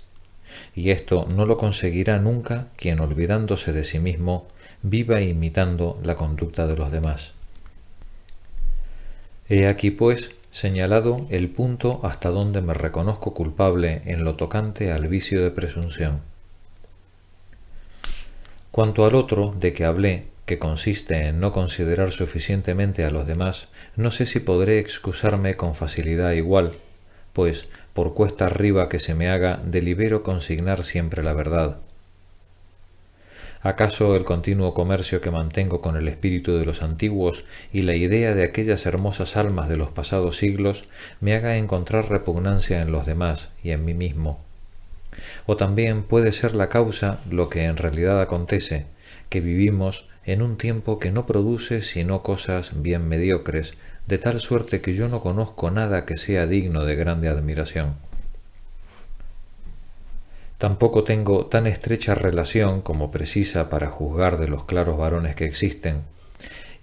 y esto no lo conseguirá nunca quien, olvidándose de sí mismo, viva imitando la conducta de los demás. He aquí, pues, señalado el punto hasta donde me reconozco culpable en lo tocante al vicio de presunción. Cuanto al otro de que hablé, que consiste en no considerar suficientemente a los demás, no sé si podré excusarme con facilidad igual, pues, por cuesta arriba que se me haga, delibero consignar siempre la verdad. ¿Acaso el continuo comercio que mantengo con el espíritu de los antiguos y la idea de aquellas hermosas almas de los pasados siglos me haga encontrar repugnancia en los demás y en mí mismo? O también puede ser la causa lo que en realidad acontece, que vivimos en un tiempo que no produce sino cosas bien mediocres, de tal suerte que yo no conozco nada que sea digno de grande admiración. Tampoco tengo tan estrecha relación como precisa para juzgar de los claros varones que existen,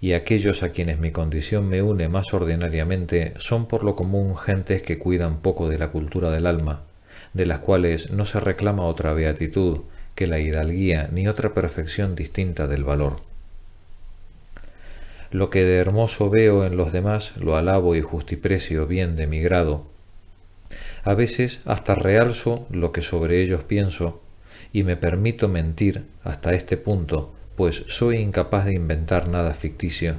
y aquellos a quienes mi condición me une más ordinariamente son por lo común gentes que cuidan poco de la cultura del alma, de las cuales no se reclama otra beatitud que la hidalguía ni otra perfección distinta del valor. Lo que de hermoso veo en los demás lo alabo y justiprecio bien de mi grado. A veces hasta realzo lo que sobre ellos pienso y me permito mentir hasta este punto, pues soy incapaz de inventar nada ficticio.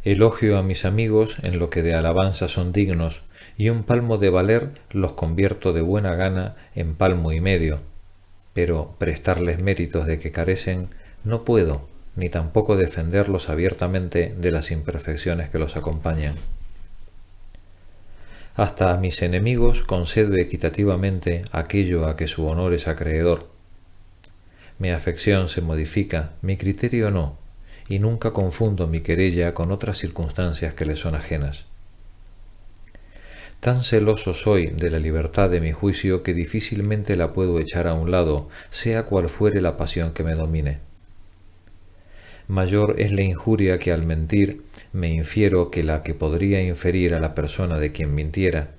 Elogio a mis amigos en lo que de alabanza son dignos, y un palmo de valer los convierto de buena gana en palmo y medio, pero prestarles méritos de que carecen no puedo, ni tampoco defenderlos abiertamente de las imperfecciones que los acompañan. Hasta a mis enemigos concedo equitativamente aquello a que su honor es acreedor. Mi afección se modifica, mi criterio no, y nunca confundo mi querella con otras circunstancias que le son ajenas. Tan celoso soy de la libertad de mi juicio que difícilmente la puedo echar a un lado, sea cual fuere la pasión que me domine. Mayor es la injuria que al mentir me infiero que la que podría inferir a la persona de quien mintiera.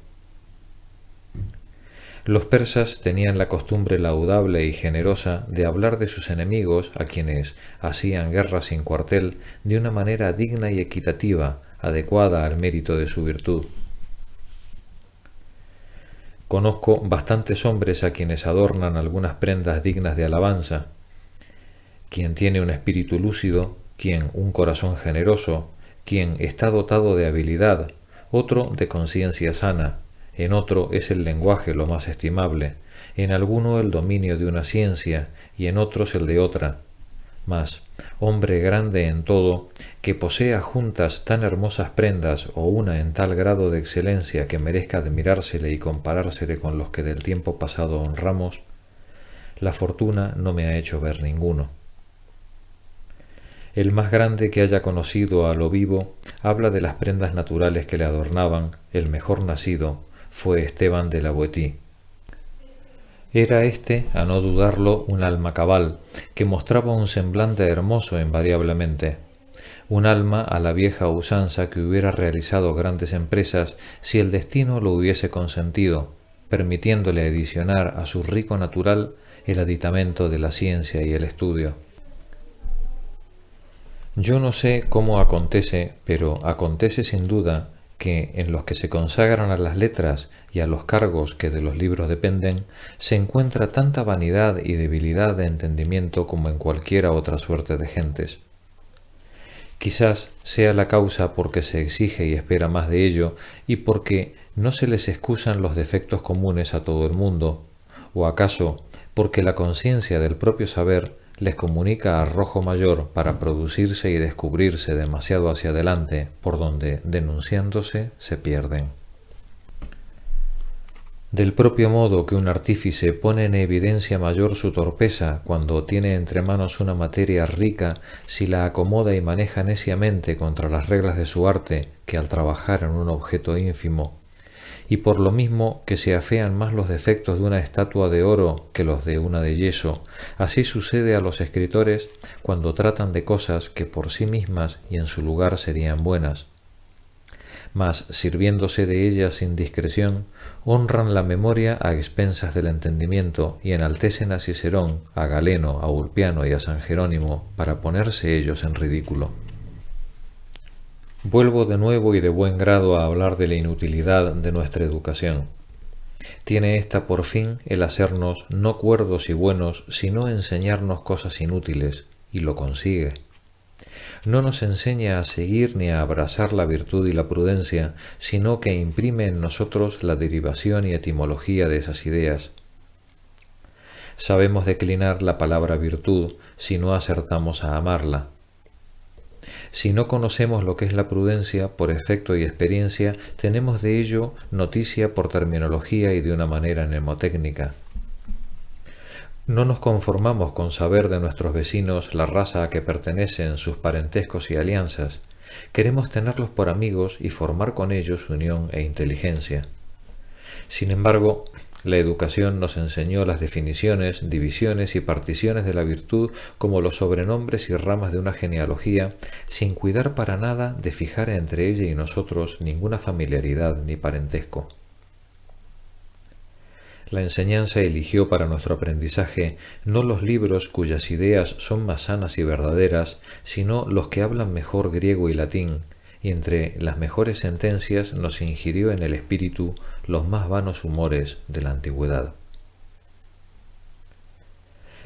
Los persas tenían la costumbre laudable y generosa de hablar de sus enemigos, a quienes hacían guerra sin cuartel, de una manera digna y equitativa, adecuada al mérito de su virtud. Conozco bastantes hombres a quienes adornan algunas prendas dignas de alabanza. Quien tiene un espíritu lúcido, quien un corazón generoso, quien está dotado de habilidad, otro de conciencia sana, en otro es el lenguaje lo más estimable, en alguno el dominio de una ciencia y en otros el de otra. Mas, hombre grande en todo, que posea juntas tan hermosas prendas o una en tal grado de excelencia que merezca admirársele y comparársele con los que del tiempo pasado honramos, la fortuna no me ha hecho ver ninguno. El más grande que haya conocido a lo vivo habla de las prendas naturales que le adornaban, el mejor nacido fue Esteban de la Boétie. Era éste, a no dudarlo, un alma cabal, que mostraba un semblante hermoso invariablemente, un alma a la vieja usanza que hubiera realizado grandes empresas si el destino lo hubiese consentido, permitiéndole adicionar a su rico natural el aditamento de la ciencia y el estudio. Yo no sé cómo acontece, pero acontece sin duda que en los que se consagran a las letras y a los cargos que de los libros dependen, se encuentra tanta vanidad y debilidad de entendimiento como en cualquiera otra suerte de gentes. Quizás sea la causa porque se exige y espera más de ello y porque ¿No se les excusan los defectos comunes a todo el mundo? ¿O acaso, porque la conciencia del propio saber les comunica arrojo mayor para producirse y descubrirse demasiado hacia adelante, por donde, denunciándose, se pierden? Del propio modo que un artífice pone en evidencia mayor su torpeza cuando tiene entre manos una materia rica si la acomoda y maneja neciamente contra las reglas de su arte que al trabajar en un objeto ínfimo, y por lo mismo que se afean más los defectos de una estatua de oro que los de una de yeso, así sucede a los escritores cuando tratan de cosas que por sí mismas y en su lugar serían buenas. Mas, sirviéndose de ellas sin discreción, honran la memoria a expensas del entendimiento y enaltecen a Cicerón, a Galeno, a Ulpiano y a San Jerónimo para ponerse ellos en ridículo. Vuelvo de nuevo y de buen grado a hablar de la inutilidad de nuestra educación. Tiene ésta por fin el hacernos no cuerdos y buenos, sino enseñarnos cosas inútiles, y lo consigue. No nos enseña a seguir ni a abrazar la virtud y la prudencia, sino que imprime en nosotros la derivación y etimología de esas ideas. Sabemos declinar la palabra virtud si no acertamos a amarla. Si no conocemos lo que es la prudencia por efecto y experiencia, tenemos de ello noticia por terminología y de una manera mnemotécnica. No nos conformamos con saber de nuestros vecinos la raza a que pertenecen, sus parentescos y alianzas. Queremos tenerlos por amigos y formar con ellos unión e inteligencia. Sin embargo, la educación nos enseñó las definiciones, divisiones y particiones de la virtud como los sobrenombres y ramas de una genealogía, sin cuidar para nada de fijar entre ella y nosotros ninguna familiaridad ni parentesco. La enseñanza eligió para nuestro aprendizaje no los libros cuyas ideas son más sanas y verdaderas, sino los que hablan mejor griego y latín, y entre las mejores sentencias nos ingirió en el espíritu los más vanos humores de la antigüedad.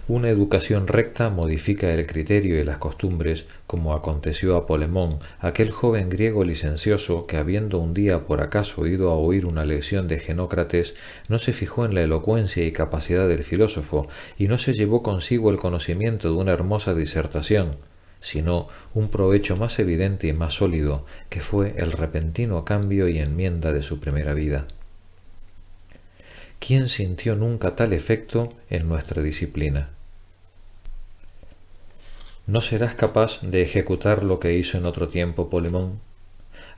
Una educación recta modifica el criterio y las costumbres, como aconteció a Polemón, aquel joven griego licencioso que, habiendo un día por acaso ido a oír una lección de Genócrates, no se fijó en la elocuencia y capacidad del filósofo, y no se llevó consigo el conocimiento de una hermosa disertación, sino un provecho más evidente y más sólido, que fue el repentino cambio y enmienda de su primera vida. ¿Quién sintió nunca tal efecto en nuestra disciplina? ¿No serás capaz de ejecutar lo que hizo en otro tiempo Polemón?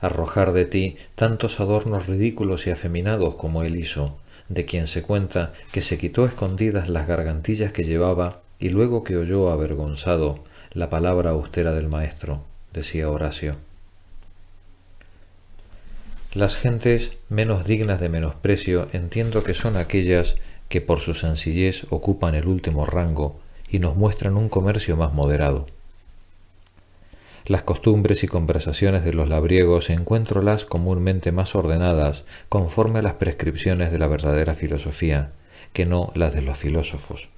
Arrojar de ti tantos adornos ridículos y afeminados como él hizo, de quien se cuenta que se quitó escondidas las gargantillas que llevaba y luego que oyó avergonzado la palabra austera del maestro, decía Horacio. Las gentes menos dignas de menosprecio entiendo que son aquellas que por su sencillez ocupan el último rango y nos muestran un comercio más moderado. Las costumbres y conversaciones de los labriegos encuéntrolas comúnmente más ordenadas conforme a las prescripciones de la verdadera filosofía, que no las de los filósofos.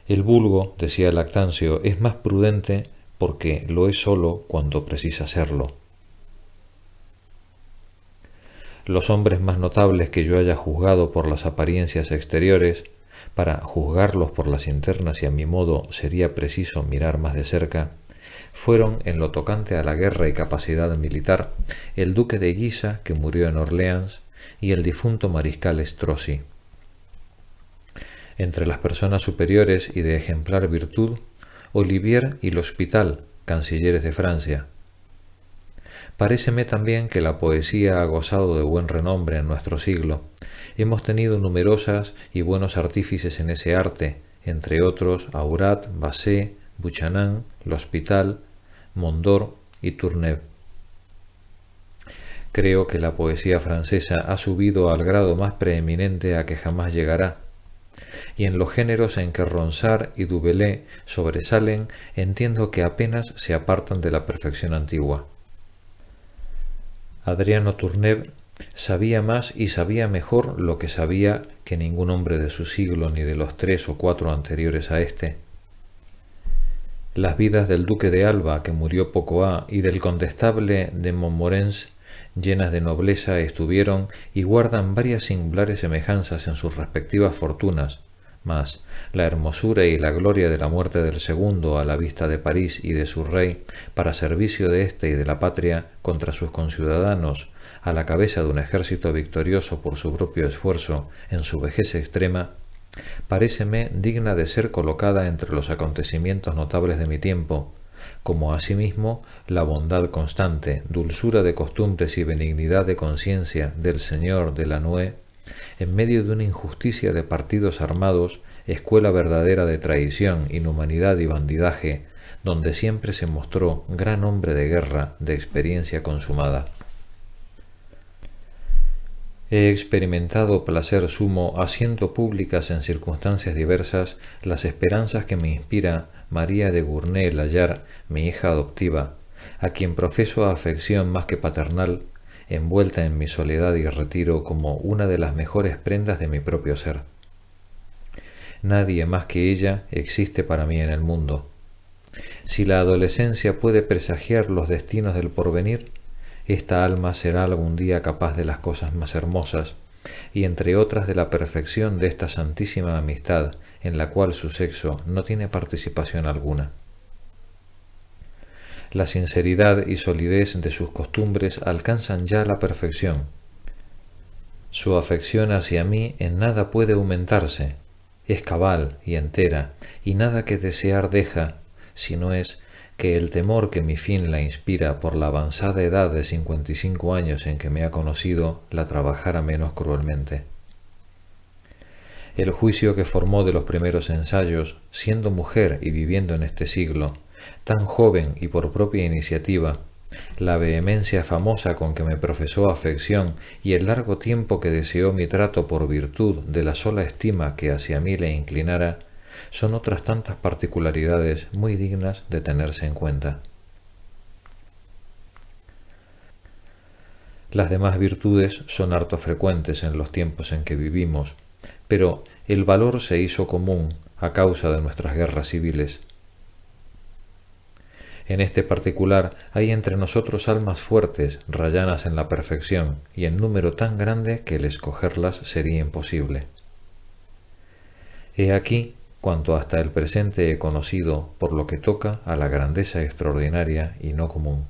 El vulgo, decía Lactancio, es más prudente porque lo es solo cuando precisa serlo. Los hombres más notables que yo haya juzgado por las apariencias exteriores, para juzgarlos por las internas y a mi modo sería preciso mirar más de cerca, fueron, en lo tocante a la guerra y capacidad militar, el duque de Guisa, que murió en Orleans, y el difunto mariscal Strozzi. Entre las personas superiores y de ejemplar virtud, Olivier y l'Hospital, cancilleres de Francia. Paréceme también que la poesía ha gozado de buen renombre en nuestro siglo. Hemos tenido numerosas y buenos artífices en ese arte, entre otros Aurat, Basset, Buchanan, l'Hospital, Mondor y Tourneur. Creo que la poesía francesa ha subido al grado más preeminente a que jamás llegará, y en los géneros en que Ronsard y Du Bellay sobresalen entiendo que apenas se apartan de la perfección antigua. Adriano Tourneur sabía más y sabía mejor lo que sabía que ningún hombre de su siglo ni de los 3 o 4 anteriores a éste. Las vidas del duque de Alba, que murió poco ha, y del condestable de Montmorency llenas de nobleza estuvieron y guardan varias singulares semejanzas en sus respectivas fortunas, mas la hermosura y la gloria de la muerte del segundo a la vista de París y de su rey, para servicio de éste y de la patria contra sus conciudadanos, a la cabeza de un ejército victorioso por su propio esfuerzo en su vejez extrema, paréceme digna de ser colocada entre los acontecimientos notables de mi tiempo, como asimismo la bondad constante, dulzura de costumbres y benignidad de conciencia del señor de Lannoy, en medio de una injusticia de partidos armados, escuela verdadera de traición, inhumanidad y bandidaje, donde siempre se mostró gran hombre de guerra de experiencia consumada. He experimentado placer sumo haciendo públicas en circunstancias diversas las esperanzas que me inspira María de Gournay-Layard, mi hija adoptiva, a quien profeso afección más que paternal, envuelta en mi soledad y retiro como una de las mejores prendas de mi propio ser. Nadie más que ella existe para mí en el mundo. Si la adolescencia puede presagiar los destinos del porvenir, esta alma será algún día capaz de las cosas más hermosas, y entre otras de la perfección de esta santísima amistad en la cual su sexo no tiene participación alguna. La sinceridad y solidez de sus costumbres alcanzan ya la perfección. Su afección hacia mí en nada puede aumentarse, es cabal y entera, y nada que desear deja, sino es que el temor que mi fin la inspira por la avanzada edad de 55 años en que me ha conocido la trabajara menos cruelmente. El juicio que formó de los primeros ensayos, siendo mujer y viviendo en este siglo, tan joven y por propia iniciativa, la vehemencia famosa con que me profesó afección y el largo tiempo que deseó mi trato por virtud de la sola estima que hacia mí le inclinara, son otras tantas particularidades muy dignas de tenerse en cuenta. Las demás virtudes son harto frecuentes en los tiempos en que vivimos, pero el valor se hizo común a causa de nuestras guerras civiles. En este particular hay entre nosotros almas fuertes, rayanas en la perfección, y en número tan grande que el escogerlas sería imposible. He aquí cuanto hasta el presente he conocido por lo que toca a la grandeza extraordinaria y no común.